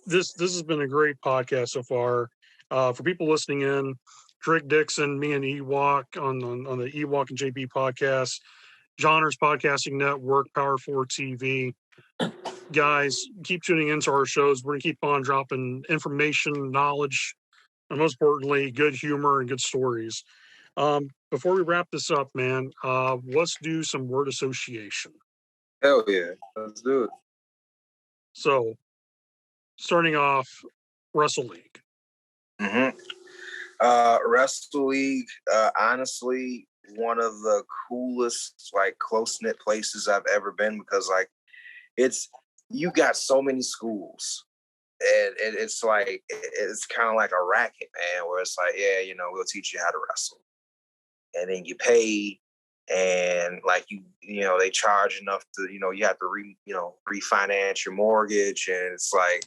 this has been a great podcast so far. For people listening in, Drake Dixon, me and EWOKK on the EWOKK and JB podcast. Genres Podcasting Network, Power 4 TV. Guys, keep tuning into our shows. We're going to keep on dropping information, knowledge, and most importantly, good humor and good stories. Before we wrap this up, man, let's do some word association. Hell yeah, let's do it. So, starting off, Wrestle League. Mm-hmm. Wrestle League, honestly, one of the coolest, like, close-knit places I've ever been, because, like, you got so many schools, and it's like, it's kind of like a racket, man, where it's like, yeah, we'll teach you how to wrestle, and then you pay, and like they charge enough to, you have to refinance your mortgage, and it's like,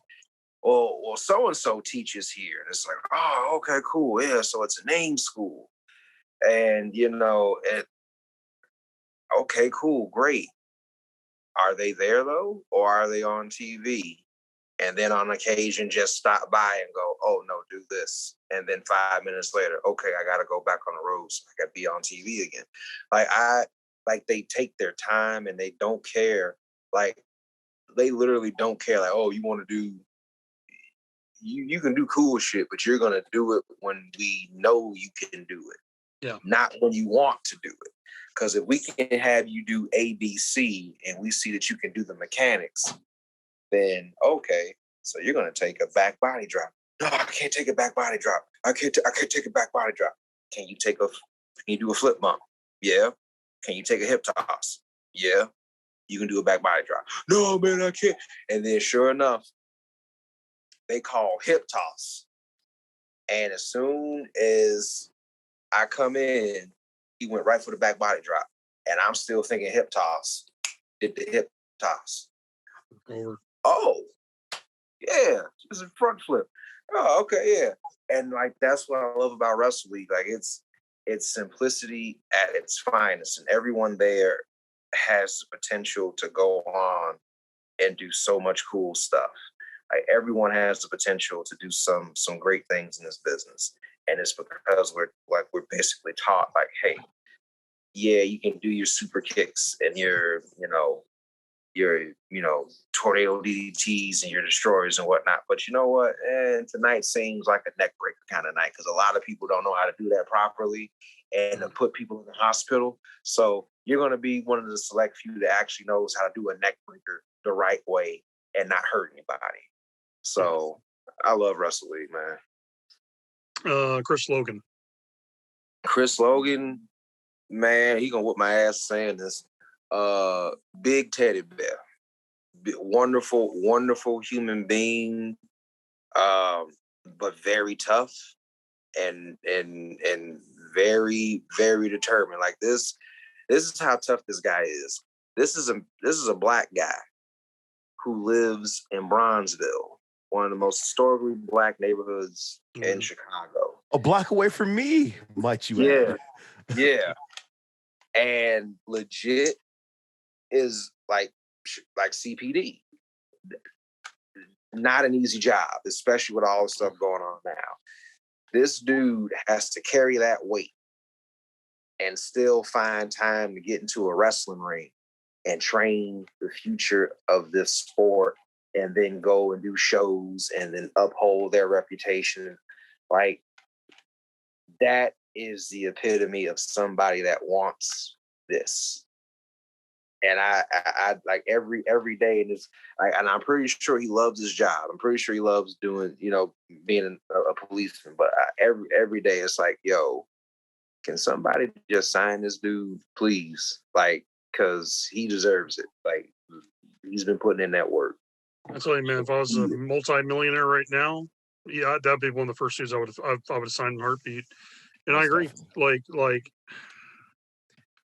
well, so and so teaches here, and it's like, oh, okay, cool, yeah, so it's a name school, and okay, cool, great. Are they there though, or are they on TV? And then on occasion, just stop by and go, oh no, do this. And then 5 minutes later, okay, I got to go back on the road so I got to be on TV again. Like they take their time and they don't care. Like they literally don't care. Like, oh, you want to do, you can do cool shit, but you're going to do it when we know you can do it. Yeah. Not when you want to do it. Because if we can have you do ABC and we see that you can do the mechanics, then okay, so you're gonna take a back body drop. No, I can't take a back body drop. I can't take a back body drop. Can you do a flip bump? Yeah. Can you take a hip toss? Yeah. You can do a back body drop. No, man, I can't. And then sure enough, they call hip toss. And as soon as I come in, he went right for the back body drop. And I'm still thinking hip toss. Did the hip toss. Over. Oh, yeah, it's a front flip. Oh, okay, yeah. And like that's what I love about Wrestle League. Like it's simplicity at its finest, and everyone there has the potential to go on and do so much cool stuff. Like everyone has the potential to do some great things in this business, and it's because we're basically taught like, hey, yeah, you can do your super kicks and your tornado DDTs and your destroyers and whatnot. But you know what? And tonight seems like a neck breaker kind of night because a lot of people don't know how to do that properly and to put people in the hospital. So you're going to be one of the select few that actually knows how to do a neck breaker the right way and not hurt anybody. So I love Wrestle League, man. Chris Logan. Chris Logan, man, he gonna whip my ass saying this. Big teddy bear, wonderful, wonderful human being, but very tough and very, very determined. Like this is how tough this guy is. This is a black guy who lives in Bronzeville, one of the most historically black neighborhoods in Chicago. A block away from me, might you add. Yeah. And legit is like CPD. Not an easy job, especially with all the stuff going on now. This dude has to carry that weight and still find time to get into a wrestling ring and train the future of this sport and then go and do shows and then uphold their reputation. Like, that is the epitome of somebody that wants this. And I like every day in this, and I'm pretty sure he loves his job. I'm pretty sure he loves doing, being a policeman. But every day it's like, yo, can somebody just sign this dude, please? Like, because he deserves it. Like, he's been putting in that work. I tell you, man, if I was a multi-millionaire right now, yeah, that'd be one of the first dudes I would have signed in a heartbeat. And I agree. Like.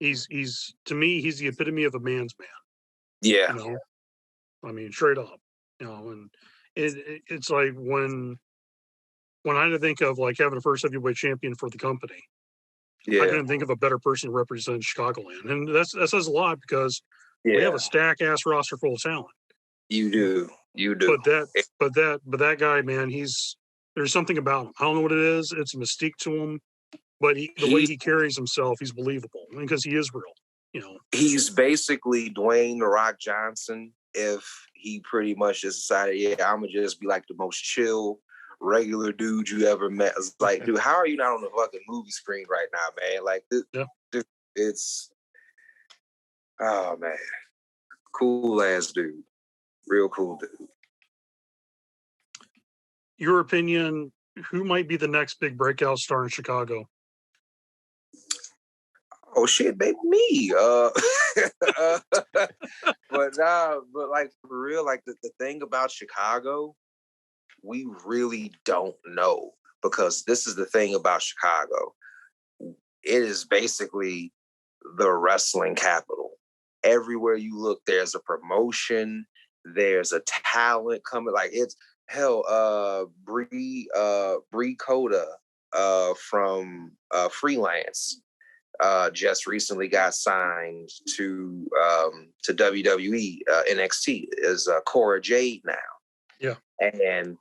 He's to me, he's the epitome of a man's man. Yeah. I mean, straight up. And it's like when I had to think of like having a first heavyweight champion for the company, I couldn't think of a better person to represent Chicagoland. And that says a lot because we have a stack ass roster full of talent. You do. But that guy, man, there's something about him. I don't know what it is. It's a mystique to him. But the way he carries himself, he's believable because he is real. He's basically Dwayne The Rock Johnson if he pretty much just decided, yeah, I'm gonna just be like the most chill, regular dude you ever met. It's like, dude, how are you not on the fucking movie screen right now, man? Like, dude, it's, oh man, cool ass dude, real cool dude. Your opinion, who might be the next big breakout star in Chicago? Oh shit, baby, me. But like for real, like the thing about Chicago, we really don't know, because this is the thing about Chicago. It is basically the wrestling capital. Everywhere you look, there's a promotion, there's a talent coming. Like it's hell, Bree Coda from Freelance just recently got signed to WWE NXT as Cora Jade now. Yeah, and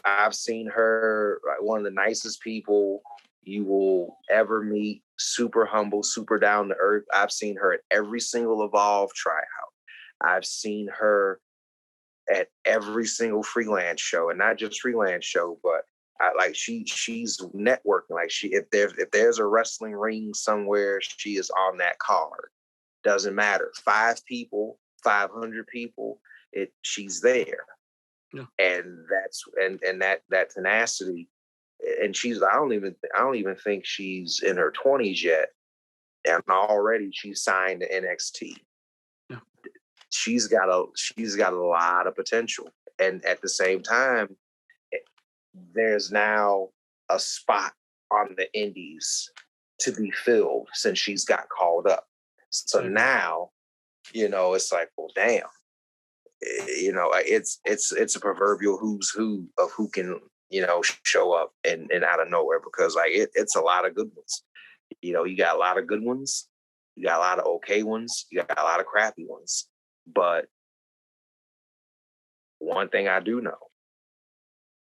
I've seen her, like, one of the nicest people you will ever meet. Super humble, super down to earth. I've seen her at every single Evolve tryout. I've seen her at every single Freelance show, and not just Freelance show, but she's networking. Like if there's a wrestling ring somewhere, she is on that card. Doesn't matter. 5 people, 500 people, she's there. Yeah. And that's and that tenacity. And she's I don't even think she's in her 20s yet, and already she's signed to NXT. Yeah. She's got a lot of potential, and at the same time, there's now a spot on the indies to be filled since she's got called up. So now, it's like, well, damn, it's a proverbial who's who of who can, show up and out of nowhere, because like it's a lot of good ones. You got a lot of good ones, you got a lot of okay ones, you got a lot of crappy ones. But one thing I do know,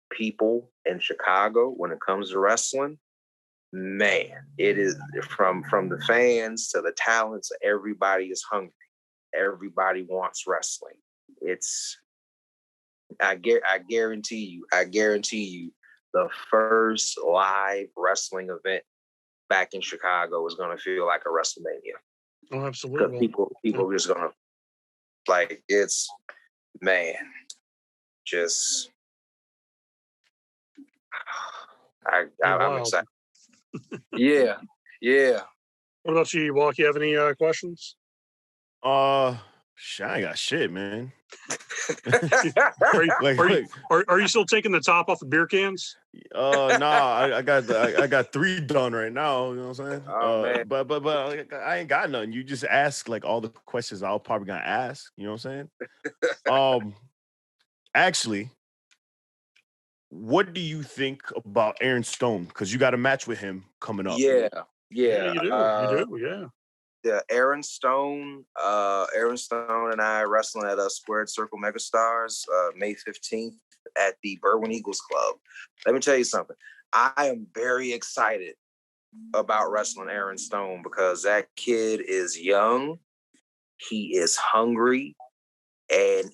people in Chicago, when it comes to wrestling, man, it is from the fans to the talents, everybody is hungry. Everybody wants wrestling. I guarantee you, the first live wrestling event back in Chicago is going to feel like a WrestleMania. Oh, absolutely. Because people are just going to, like, it's, man, just, I'm excited. Yeah. What about you, EWOKK? You have any questions? Shit, I ain't got shit, man. Are you still taking the top off the beer cans? Nah, I got 3 done right now. You know what I'm saying? Man. But I ain't got none. You just ask like all the questions I'll probably gonna ask. You know what I'm saying? Actually, what do you think about Aaron Stone? Because you got a match with him coming up. Yeah, you do, yeah. Yeah, Aaron Stone and I wrestling at Squared Circle Megastars, May 15th at the Berwyn Eagles Club. Let me tell you something. I am very excited about wrestling Aaron Stone, because that kid is young, he is hungry, and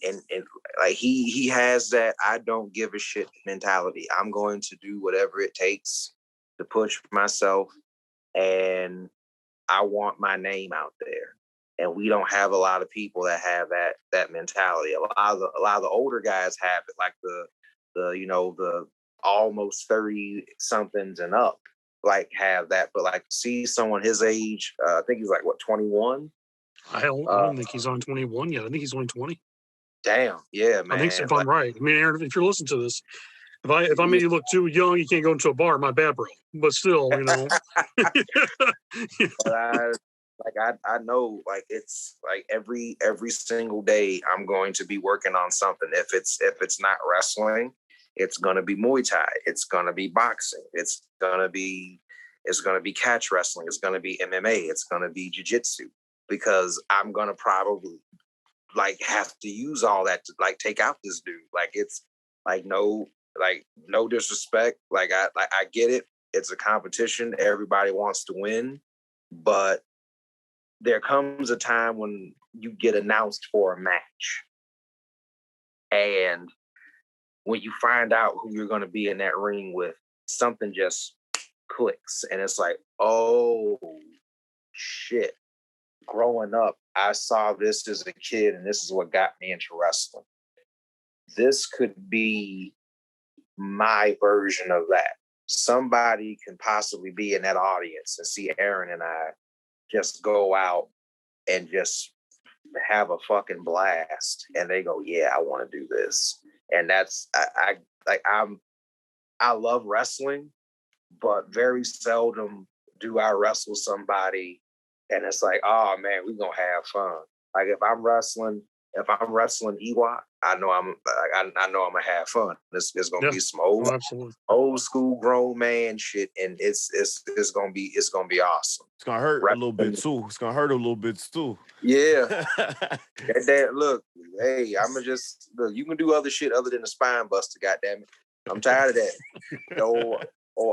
like he has that I don't give a shit mentality. I'm going to do whatever it takes to push myself, and I want my name out there. And we don't have a lot of people that have that mentality. A lot of the older guys have it, like the almost 30 somethings and up, like, have that. But like, see someone his age, I think he's like, what, 21? I don't think he's on 21 yet. I think he's only 20. Damn, yeah, man. I think so, if I'm right. I mean, Aaron, if you're listening to this, if I made you look too young, you can't go into a bar. My bad, bro. But still, But I know, like, it's like every single day I'm going to be working on something. If it's not wrestling, it's gonna be Muay Thai. It's gonna be boxing. It's gonna be catch wrestling. It's gonna be MMA. It's gonna be jiu-jitsu, because I'm gonna probably like have to use all that to like take out this dude. Like, it's like no disrespect. Like I get it. It's a competition. Everybody wants to win, but there comes a time when you get announced for a match. And when you find out who you're going to be in that ring with, something just clicks. And it's like, oh, shit. Growing up, I saw this as a kid, and this is what got me into wrestling. This could be my version of that. Somebody can possibly be in that audience and see Aaron and I just go out and just have a fucking blast, and they go, yeah, I want to do this. And that's I love wrestling, but very seldom do I wrestle somebody and it's like, oh man, we're gonna have fun. Like if I'm wrestling EWOKK, I know I'm gonna have fun. It's gonna be some old school grown man shit, and it's gonna be awesome. It's gonna hurt a little bit too. Yeah. Look, hey, I'ma just look. You can do other shit other than the spine buster. Goddamn it, I'm tired of that. The old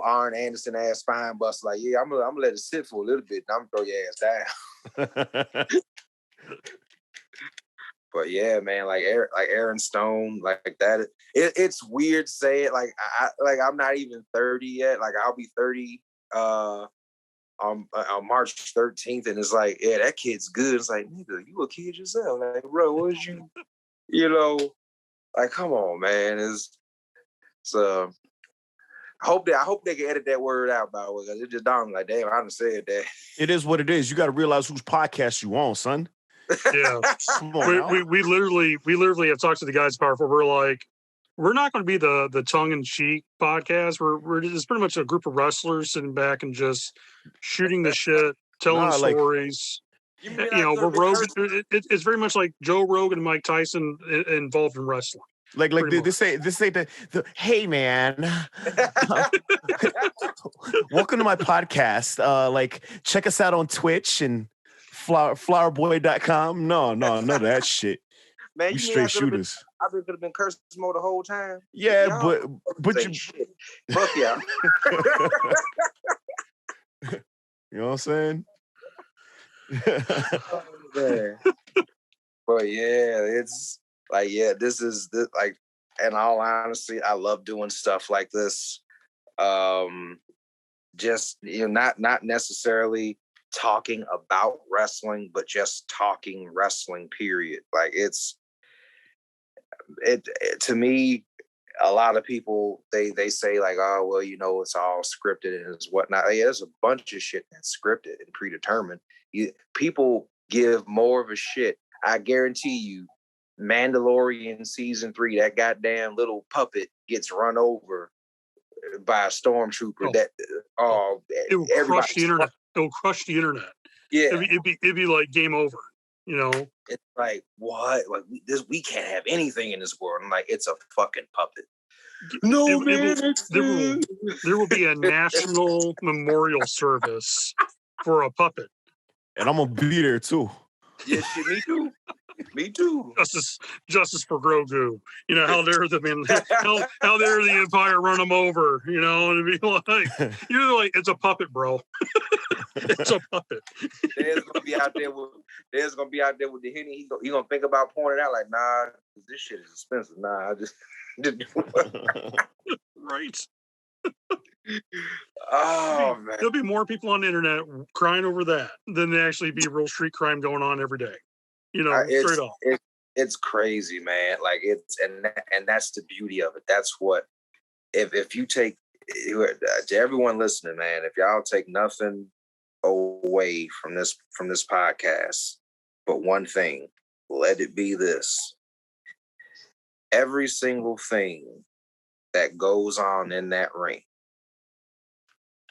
Arn Anderson ass spine buster. Like, yeah, I'm gonna let it sit for a little bit, and I'm gonna throw your ass down. But yeah, man, like Aaron Stone, like that. It's weird saying I'm not even 30 yet. Like I'll be 30 on March 13th, and it's like, yeah, that kid's good. It's like, nigga, you a kid yourself. Like, bro, what was you? You know, like, come on, man. I hope they can edit that word out, by the way, because it just dawned like, damn, I done said that. It is what it is. You got to realize whose podcast you on, son. Yeah. we literally have talked to the guys powerful. We're like, we're not going to be the tongue-in-cheek podcast. We're just pretty much a group of wrestlers sitting back and just shooting the shit, telling stories. We're Rogan. It's very much like Joe Rogan and Mike Tyson involved in wrestling. Like this ain't the hey man, welcome to my podcast. Like check us out on Twitch and flowerboy.com. No, none of that shit. Man, we straight shooters. I could have been cursing mode the whole time. Yeah, but you shit. Fuck yeah. You know what I'm saying? But yeah, it's like, this like, in all honesty, I love doing stuff like this. Just, not necessarily talking about wrestling, but just talking wrestling, period. Like it to me, a lot of people, they say like, oh, well, it's all scripted and it's whatnot. Yeah, there's a bunch of shit that's scripted and predetermined. People give more of a shit. I guarantee you, Mandalorian season 3, that goddamn little puppet gets run over by a stormtrooper. It will crush the internet. It will crush the internet. Yeah, it'd be like game over. It's like, what? Like we can't have anything in this world. I'm like, it's a fucking puppet. No, there will be a national memorial service for a puppet, and I'm gonna be there too. Yeah, shit, me too. Me too. Justice for Grogu. How dare how dare the Empire run him over? And be like, you're like, it's a puppet, bro. It's a puppet. There's gonna be out there with the Henny. He gonna think about pouring it out. Like, nah, this shit is expensive. Nah, I just right. Oh man, there'll be more people on the internet crying over that than there actually be real street crime going on every day. Straight off. It's crazy, man. Like and that's the beauty of it. That's what, if you take, to everyone listening, man, if y'all take nothing away from this podcast, but one thing, let it be this: every single thing that goes on in that ring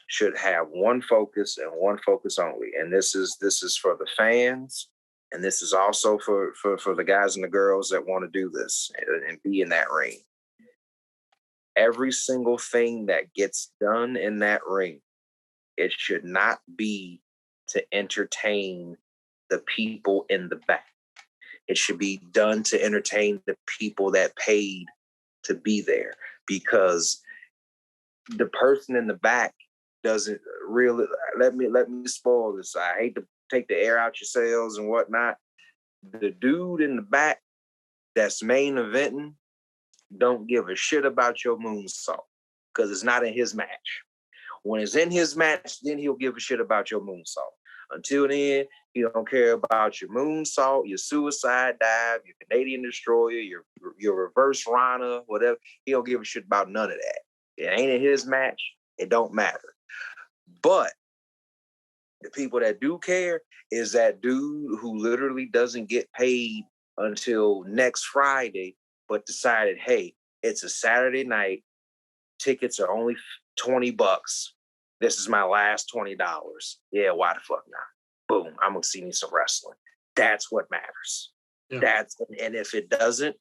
should have one focus and one focus only. And this is for the fans, and this is also for the guys and the girls that want to do this and be in that ring. Every single thing that gets done in that ring, it should not be to entertain the people in the back. It should be done to entertain the people that paid to be there, because the person in the back doesn't really, let me spoil this. I hate to take the air out your sails and whatnot. The dude in the back that's main eventing don't give a shit about your moonsault because it's not in his match. When it's in his match, then he'll give a shit about your moonsault. Until then, he don't care about your moonsault, your suicide dive, your Canadian destroyer, your reverse Rana, whatever. He don't give a shit about none of that. It ain't in his match. It don't matter. But the people that do care is that dude who literally doesn't get paid until next Friday, but decided, hey, it's a Saturday night. Tickets are only $20. This is my last $20. Yeah, why the fuck not? Boom, I'm gonna see me some wrestling. That's what matters. Yeah. And if it doesn't,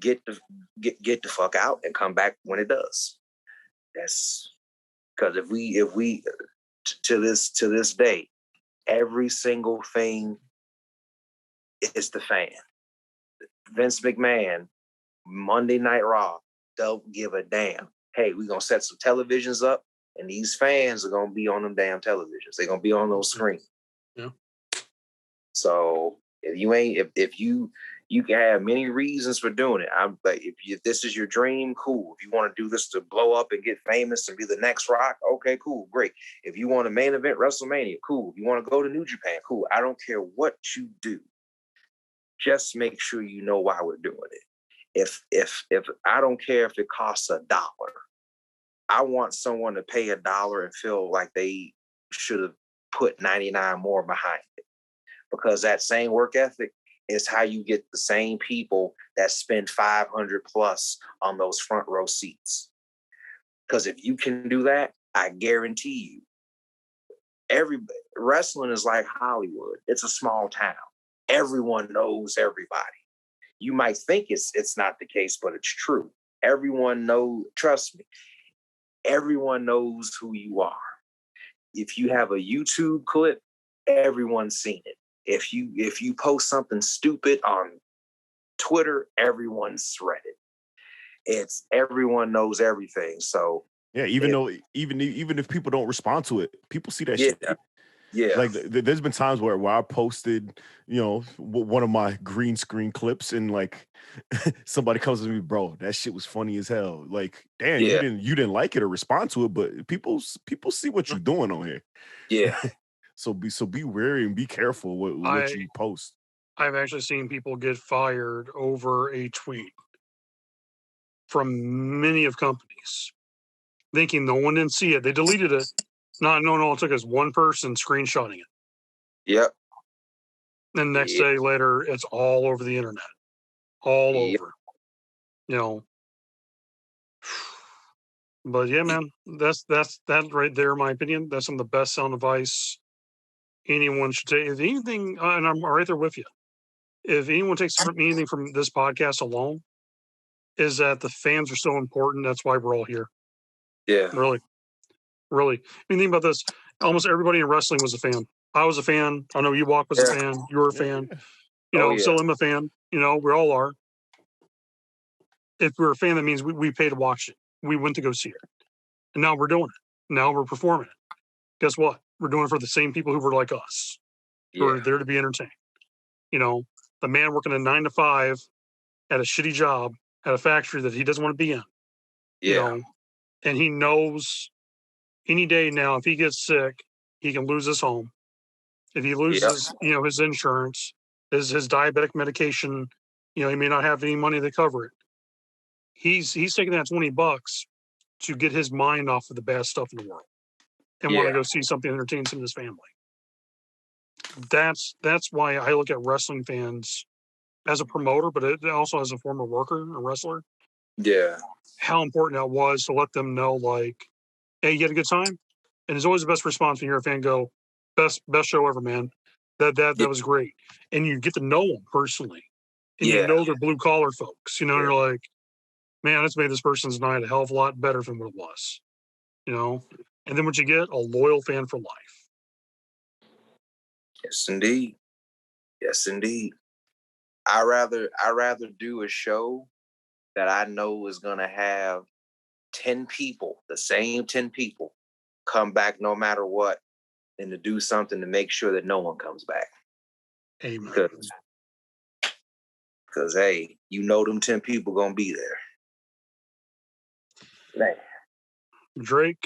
get the fuck out and come back when it does. That's because if we to this day, every single thing is the fan. Vince McMahon, Monday Night Raw, don't give a damn. Hey, we're gonna set some televisions up, and these fans are gonna be on them damn televisions. They're gonna be on those screens. Yeah. So if you can have many reasons for doing it. I'm like, if this is your dream, cool. If you want to do this to blow up and get famous and be the next Rock, okay, cool, great. If you want to main event WrestleMania, cool. If you want to go to New Japan, cool. I don't care what you do. Just make sure you know why we're doing it. If I don't care if it costs $1, I want someone to pay $1 and feel like they should have put 99 more behind it. Because that same work ethic is how you get the same people that spend 500 plus on those front row seats. Because if you can do that, I guarantee you, wrestling is like Hollywood. It's a small town. Everyone knows everybody. You might think it's not the case, but it's true. Everyone knows, trust me, everyone knows who you are. If you have a YouTube clip, everyone's seen it. If you post something stupid on Twitter, everyone's read it. It's everyone knows everything. So yeah, even if people don't respond to it, people see that shit. Yeah. Like there's been times where I posted, one of my green screen clips and like somebody comes to me, bro, that shit was funny as hell. Like, damn, you didn't like it or respond to it, but people see what you're doing on here. Yeah. So be wary and be careful what you post. I've actually seen people get fired over a tweet from many of companies, thinking no one didn't see it. They deleted it. No, it took us one person screenshotting it. Yep. And next day later, it's all over the internet. All over. But yeah, man, that's that right there, in my opinion. That's some of the best sound advice anyone should take. If anything, and I'm right there with you. If anyone takes anything from this podcast alone, is that the fans are so important. That's why we're all here. Yeah. Really. I mean, think about this. Almost everybody in wrestling was a fan. I was a fan. I know EWOKK was a fan. You were a fan. Still am a fan. We all are. If we're a fan, that means we pay to watch it. We went to go see it. And now we're doing it. Now we're performing it. Guess what? We're doing it for the same people who were like us. Who are there to be entertained. The man working a 9 to 5 at a shitty job at a factory that he doesn't want to be in. Yeah. And he knows any day now, if he gets sick, he can lose his home. If he loses, his insurance, his diabetic medication, he may not have any money to cover it. He's taking that $20 to get his mind off of the bad stuff in the world and want to go see something that entertains him and his family. That's why I look at wrestling fans as a promoter, but it also as a former worker, a wrestler. Yeah. How important that was to let them know, like, hey, you had a good time? And it's always the best response when you're a fan go, best show ever, man. That was great. And you get to know them personally. And you know they're blue collar folks. You're like, man, that's made this person's night a hell of a lot better than what it was. And then what you get, a loyal fan for life. Yes, indeed. I rather do a show that I know is gonna have 10 people, the same 10 people, come back no matter what, and to do something to make sure that no one comes back. Amen. Because hey, you know them 10 people gonna be there. Man. Drake,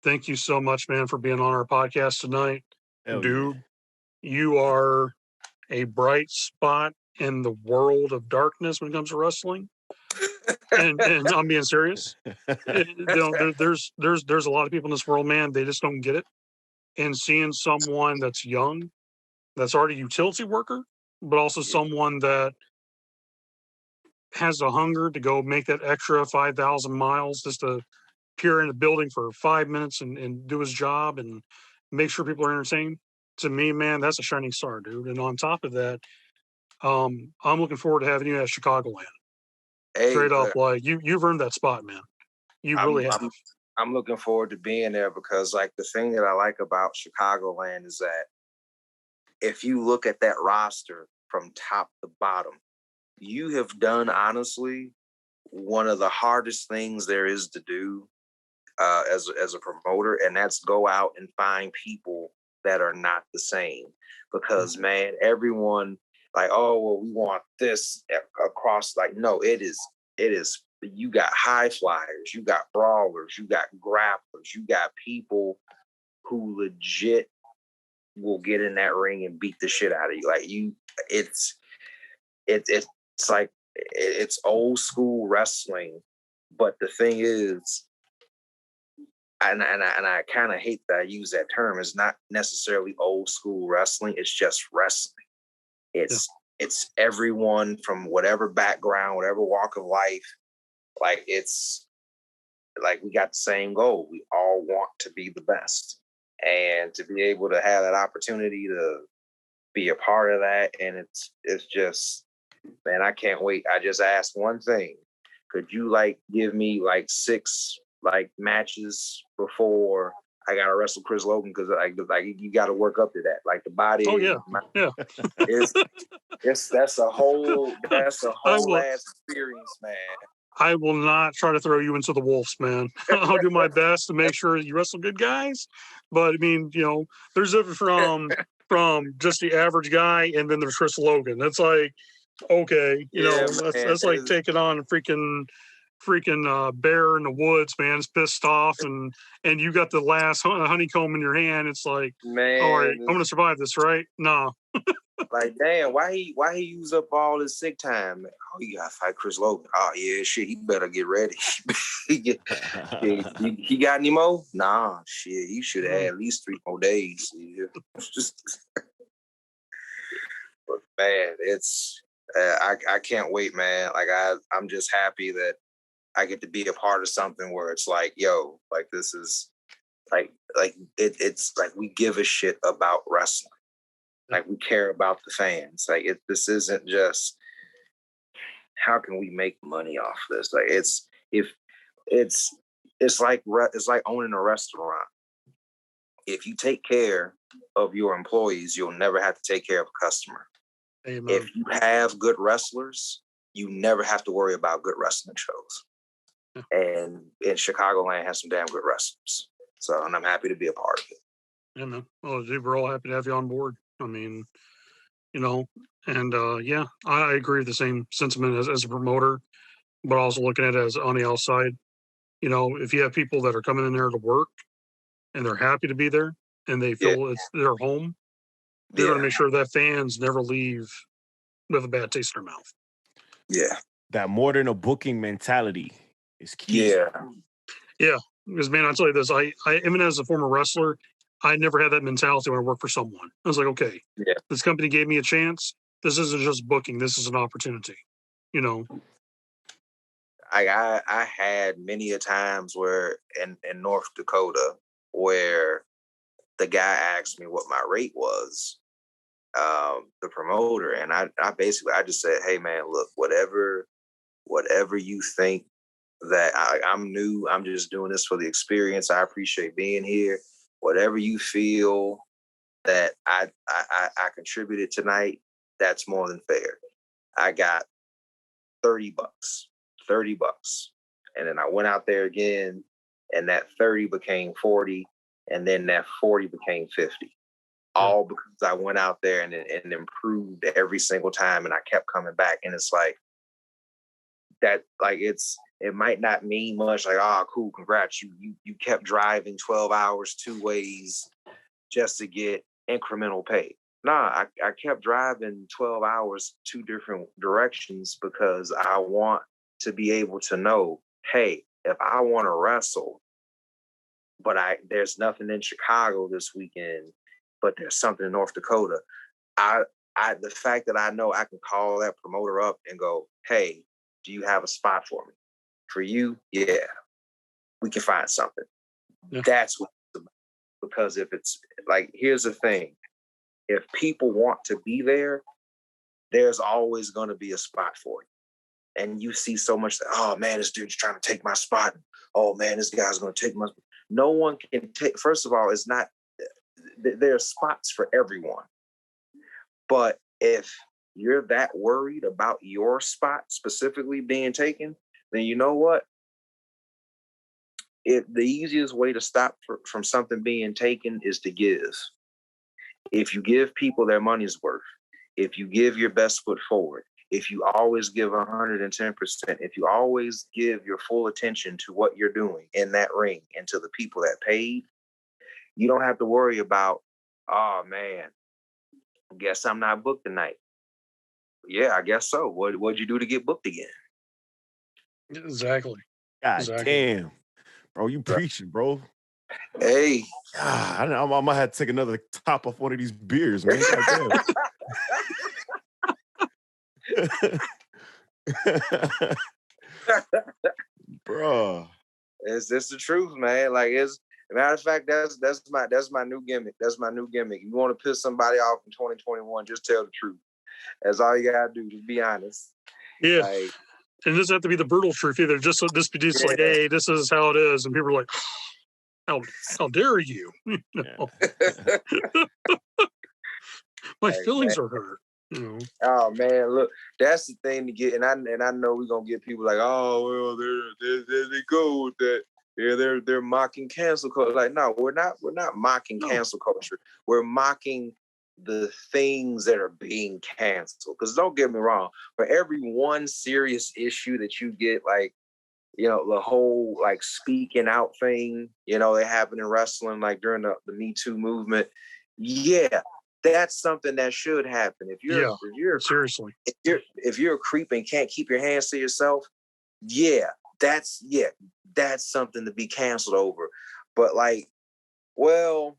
thank you so much, man, for being on our podcast tonight. Dude, you are a bright spot in the world of darkness when it comes to wrestling. and I'm being serious. There's a lot of people in this world, man, they just don't get it. And seeing someone that's young, that's already a utility worker, but also someone that has the hunger to go make that extra 5,000 miles just to appear in a building for 5 minutes and do his job and make sure people are entertained. To me, man, that's a shining star, dude. And on top of that, I'm looking forward to having you at Chicagoland. Straight up, like you've earned that spot, man. You really have. I'm looking forward to being there because, like, the thing that I like about Chicagoland is that if you look at that roster from top to bottom, you have done, honestly, one of the hardest things there is to do as a promoter, and that's go out and find people that are not the same. Because, man, everyone, like, oh, well, we want this across. Like, no, it is. You got high flyers, you got brawlers, you got grapplers, you got people who legit will get in that ring and beat the shit out of you. Like it's like it's old school wrestling. But the thing is, and I kind of hate that I use that term. It's not necessarily old school wrestling. It's just wrestling. It's everyone from whatever background, whatever walk of life. Like, it's like we got the same goal. We all want to be the best. And to be able to have that opportunity to be a part of that, and it's just, man, I can't wait. I just asked one thing. Could you, like, give me, like, 6, like, matches before I got to wrestle Chris Logan? Because, like you got to work up to that. Like, the body. Oh, yeah. That's a whole ass experience, man. I will not try to throw you into the wolves, man. I'll do my best to make sure you wrestle good guys. But I mean, there's different from just the average guy, and then there's Chris Logan. That's like, okay, that's like taking on a freaking bear in the woods, man. It's pissed off, and you got the last honeycomb in your hand. It's like, man, all right, I'm gonna survive this, right? Nah. Like, damn, why he use up all his sick time? Oh, you gotta fight Chris Logan. Oh yeah, shit, he better get ready. he got any more? Nah, shit, he should have at least 3 more days. Yeah. But man, it's I can't wait, man. Like I'm just happy that I get to be a part of something where it's like, yo, like this is it's like we give a shit about wrestling. Like, we care about the fans. Like, this isn't just how can we make money off this. Like, it's like owning a restaurant. If you take care of your employees, you'll never have to take care of a customer. Amen. If you have good wrestlers, you never have to worry about good wrestling shows. And Chicagoland has some damn good wrestlers. So, and I'm happy to be a part of it. Yeah, man. Well, dude, we're all happy to have you on board. I mean, and I agree with the same sentiment as a promoter, but also looking at it as on the outside. If you have people that are coming in there to work and they're happy to be there and they feel it's their home, they're going to make sure that fans never leave with a bad taste in their mouth. Yeah. That more than a booking mentality is key. Yeah. Yeah. Because, man, I'll tell you this, I even as a former wrestler, I never had that mentality when I worked for someone. I was like, okay, this company gave me a chance. This isn't just booking. This is an opportunity, I had many a times where in North Dakota where the guy asked me what my rate was, the promoter. And I just said, hey, man, look, whatever you think that I'm new, I'm just doing this for the experience. I appreciate being here. Whatever you feel that I contributed tonight, that's more than fair. I got $30. And then I went out there again, and that 30 became 40. and then that 40 became 50. All because I went out there and improved every single time, and I kept coming back. And it's like that, like it might not mean much, like, oh, cool, congrats. You kept driving 12 hours 2 ways just to get incremental pay. Nah, I kept driving 12 hours 2 different directions because I want to be able to know, hey, if I want to wrestle, but there's nothing in Chicago this weekend, but there's something in North Dakota. The fact that I know I can call that promoter up and go, hey, do you have a spot for me? For you, yeah, we can find something. Yeah. That's what it's about. Because if it's like, here's the thing. If people want to be there, there's always going to be a spot for you. And you see so much, oh man, this dude's trying to take my spot. Oh man, this guy's going to take my spot. No one can take, first of all, it's not, there are spots for everyone. But if you're that worried about your spot specifically being taken, then you know what? The easiest way to stop from something being taken is to give. If you give people their money's worth, if you give your best foot forward, if you always give 110%, if you always give your full attention to what you're doing in that ring and to the people that paid, you don't have to worry about, oh man, guess I'm not booked tonight. Yeah, I guess so. What'd you do to get booked again? Exactly. God damn. Bro, you preaching, bro. Hey. God, I might have to take another top off one of these beers, man. God damn. Bro. It's the truth, man. Like, it's matter of fact, that's my new gimmick. That's my new gimmick. You want to piss somebody off in 2021, just tell the truth. That's all you gotta do. Just be honest. Yeah. Like, and it doesn't have to be the brutal truth either. Just like, hey, this is how it is, and people are like, how dare you? My feelings are hurt. You know? Oh man, look, that's the thing to get, and I know we're gonna get people like, oh well, there they go with that. Yeah, they're mocking cancel culture. Like, no, we're not mocking cancel culture. We're mocking the things that are being canceled. Because don't get me wrong, for every one serious issue that you get, like, you know, the whole like speaking out thing, you know, that happened in wrestling, like during the Me Too movement. Yeah, that's something that should happen. If you're seriously, if you're a creep and can't keep your hands to yourself, that's something to be canceled over. But like, well,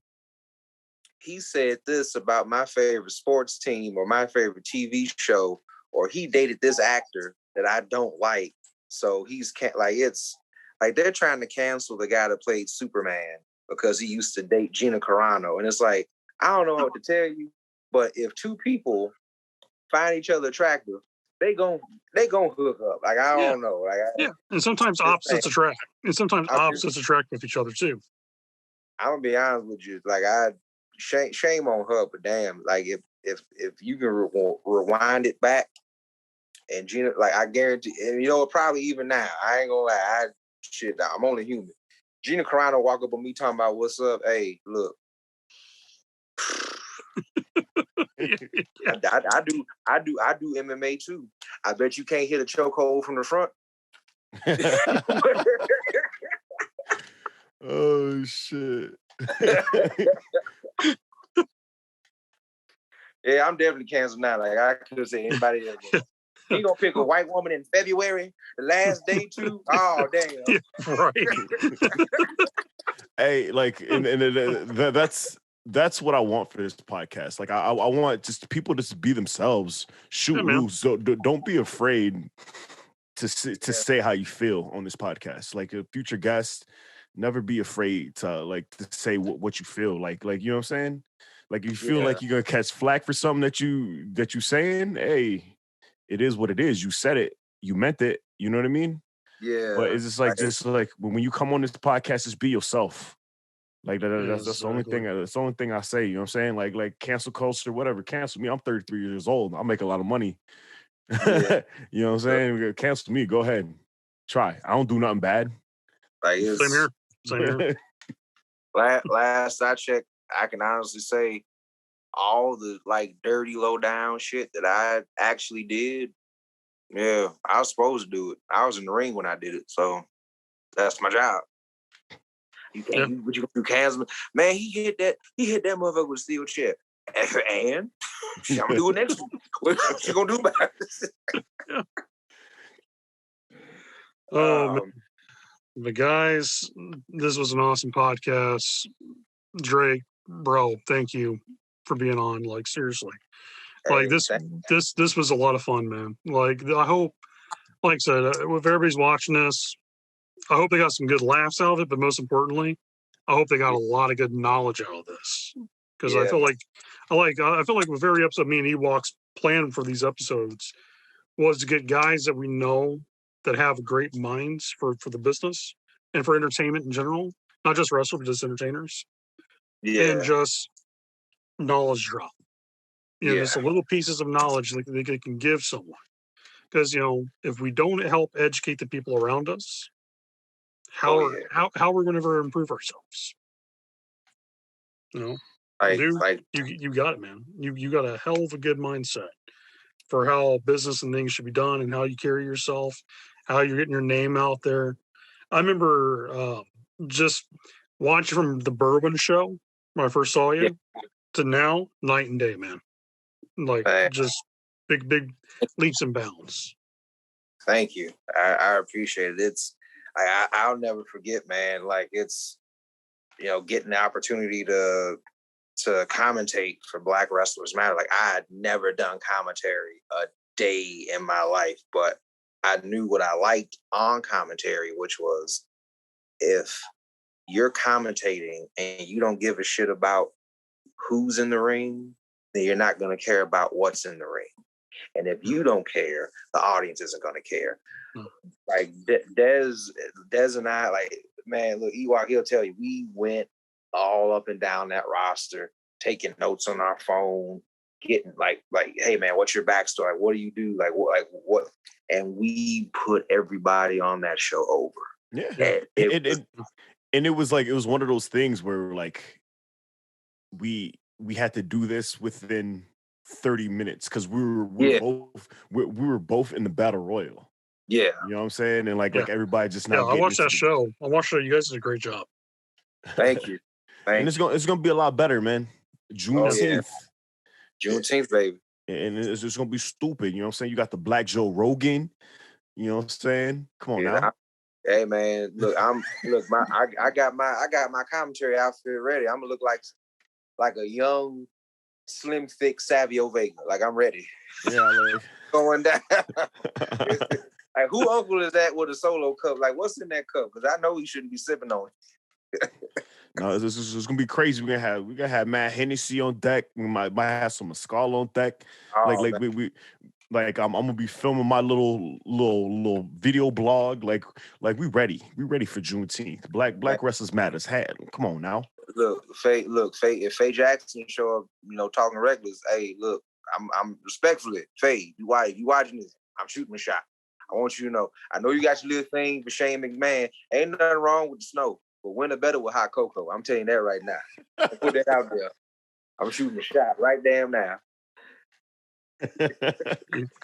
he said this about my favorite sports team or my favorite TV show, or he dated this actor that I don't like. So it's like they're trying to cancel the guy that played Superman because he used to date Gina Carano. And it's like, I don't know what to tell you, but if two people find each other attractive, they gon' hook up. Like, I don't know. Like, and sometimes opposites attract. And sometimes opposites attract with each other too. I'm gonna be honest with you. Like, shame on her, but damn, like if you can rewind it back, and Gina, like, I guarantee, and you know, probably even now, I ain't gonna lie, I'm only human. Gina Carano walk up on me talking about, what's up? Hey, look. I do MMA too. I bet you can't hit a chokehold from the front. Oh shit. Yeah, I'm definitely canceled now. Like, I could say anybody else. He gonna pick a white woman in February, the last day too. Oh damn! Yeah, right. Hey, like, and that's what I want for this podcast. Like, I want just people to be themselves, shoot loose. So don't be afraid to say how you feel on this podcast. Like, a future guest, never be afraid to say what you feel. Like, you know what I'm saying? Like, you feel like you're gonna catch flack for something that you saying. Hey, it is what it is. You said it. You meant it. You know what I mean? Yeah. But it's just like when you come on this podcast, just be yourself. Like, that's the only thing. That's the only thing I say. You know what I'm saying? Like cancel culture, whatever. Cancel me. I'm 33 years old. I'll make a lot of money. Yeah. You know what I'm saying? Cancel me. Go ahead. Try. I don't do nothing bad. Like, Same here. Last I checked, I can honestly say all the like dirty, low down shit that I actually did. Yeah, I was supposed to do it. I was in the ring when I did it, so that's my job. You can't. Yeah. You cans, man. He hit that motherfucker with a steel chair. And I'm gonna do it next week. What you gonna do about it? Yeah. Oh, man. But guys, this was an awesome podcast. Drake, bro, thank you for being on. Like, seriously, like this was a lot of fun, man. Like, I hope, like I said, if everybody's watching this, I hope they got some good laughs out of it. But most importantly, I hope they got a lot of good knowledge out of this, because I feel like with every episode, me and EWOKK's plan for these episodes was to get guys that we know that have great minds for the business and for entertainment in general, not just wrestlers, but just entertainers, and just knowledge drop. Just a little pieces of knowledge that they can give someone. Because if we don't help educate the people around us, how are we going to ever improve ourselves? You got it, man. You got a hell of a good mindset for how business and things should be done and how you carry yourself, how you're getting your name out there. I remember just watching from the Bourbon show when I first saw you to now, night and day, man. Like just big leaps and bounds. Thank you. I appreciate it. I'll never forget, man. Like it's, getting the opportunity to commentate for Black Wrestlers Matter. Like I had never done commentary a day in my life, but I knew what I liked on commentary, which was if you're commentating and you don't give a shit about who's in the ring, then you're not going to care about what's in the ring. And if you don't care, the audience isn't going to care. Like Dez and I, like, man, look, EWOKK, he'll tell you, we went all up and down that roster, taking notes on our phone, getting like, hey man, what's your backstory? What do you do? Like what? And we put everybody on that show over. Yeah. And it was one of those things where like we had to do this within 30 minutes because we were both in the battle royal. Yeah. You know what I'm saying? And like everybody just now. I watched that show. I watched it. You guys did a great job. Thank you. And it's gonna be a lot better, man. Juneteenth. Juneteenth, baby. And it's just gonna be stupid. You know what I'm saying? You got the Black Joe Rogan. You know what I'm saying? Come on now. Hey man, look, I got my commentary outfit ready. I'm gonna look like a young, slim, thick Savio Vega. Like I'm ready. Yeah, like going down. Like who uncle is that with a solo cup? Like what's in that cup? Because I know he shouldn't be sipping on it. No, this is gonna be crazy. We're gonna have Matt Hennessy on deck. We might have some Mescal on deck. I'm gonna be filming my little video blog. Like we ready for Juneteenth. Black Wrestlers Matters. Come on now. Look, Faye. If Faye Jackson show up, talking reckless. Hey, look, I'm respectfully, Faye. You watching this? I'm shooting a shot. I want you to know. I know you got your little thing for Shane McMahon. Ain't nothing wrong with the snow, but winter better with hot cocoa. I'm telling you that right now. I'll put that out there. I'm shooting a shot right damn now.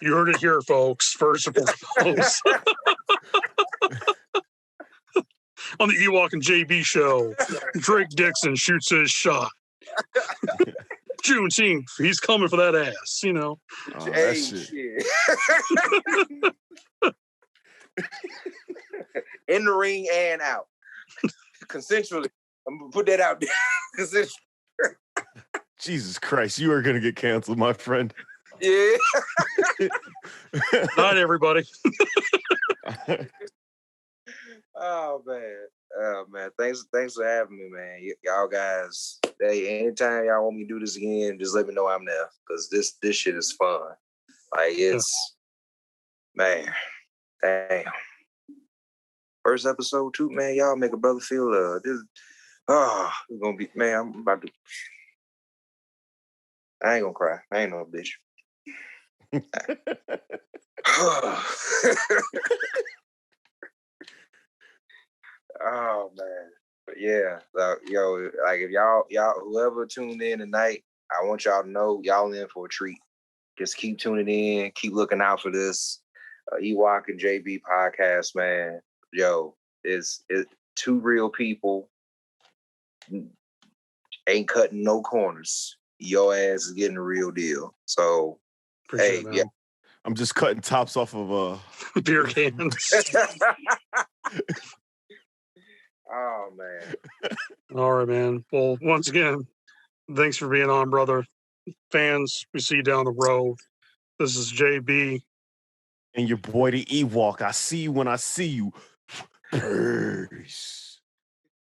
You heard it here, folks. First and foremost. On the EWOKK and JB show, Drake Dixon shoots his shot. Juneteenth, he's coming for that ass, Oh, that shit. In the ring and out. Consensually. I'm going to put that out there. Jesus Christ, you are going to get canceled, my friend. Yeah. Not everybody. Oh man. Thanks for having me, man. Y'all guys. Hey, anytime y'all want me to do this again, just let me know I'm there. Cause this shit is fun. Like it's man. Damn. First episode too, man. Y'all make a brother feel this. Oh, it's gonna be man. I'm about to. I ain't gonna cry. I ain't no bitch. Oh man, but Yeah, yo, like if y'all whoever tuned in tonight, I want y'all to know y'all in for a treat. Just keep tuning in, keep looking out for this EWOKK and JB podcast, man. Yo, it's two real people, ain't cutting no corners. Your ass is getting the real deal. So, Appreciate hey, it, I'm just cutting tops off of beer cans. Oh man. All right, man. Well, once again, thanks for being on, brother. Fans, we see you down the road. This is JB. and your boy the EWOKK. I see you when I see you. Peace.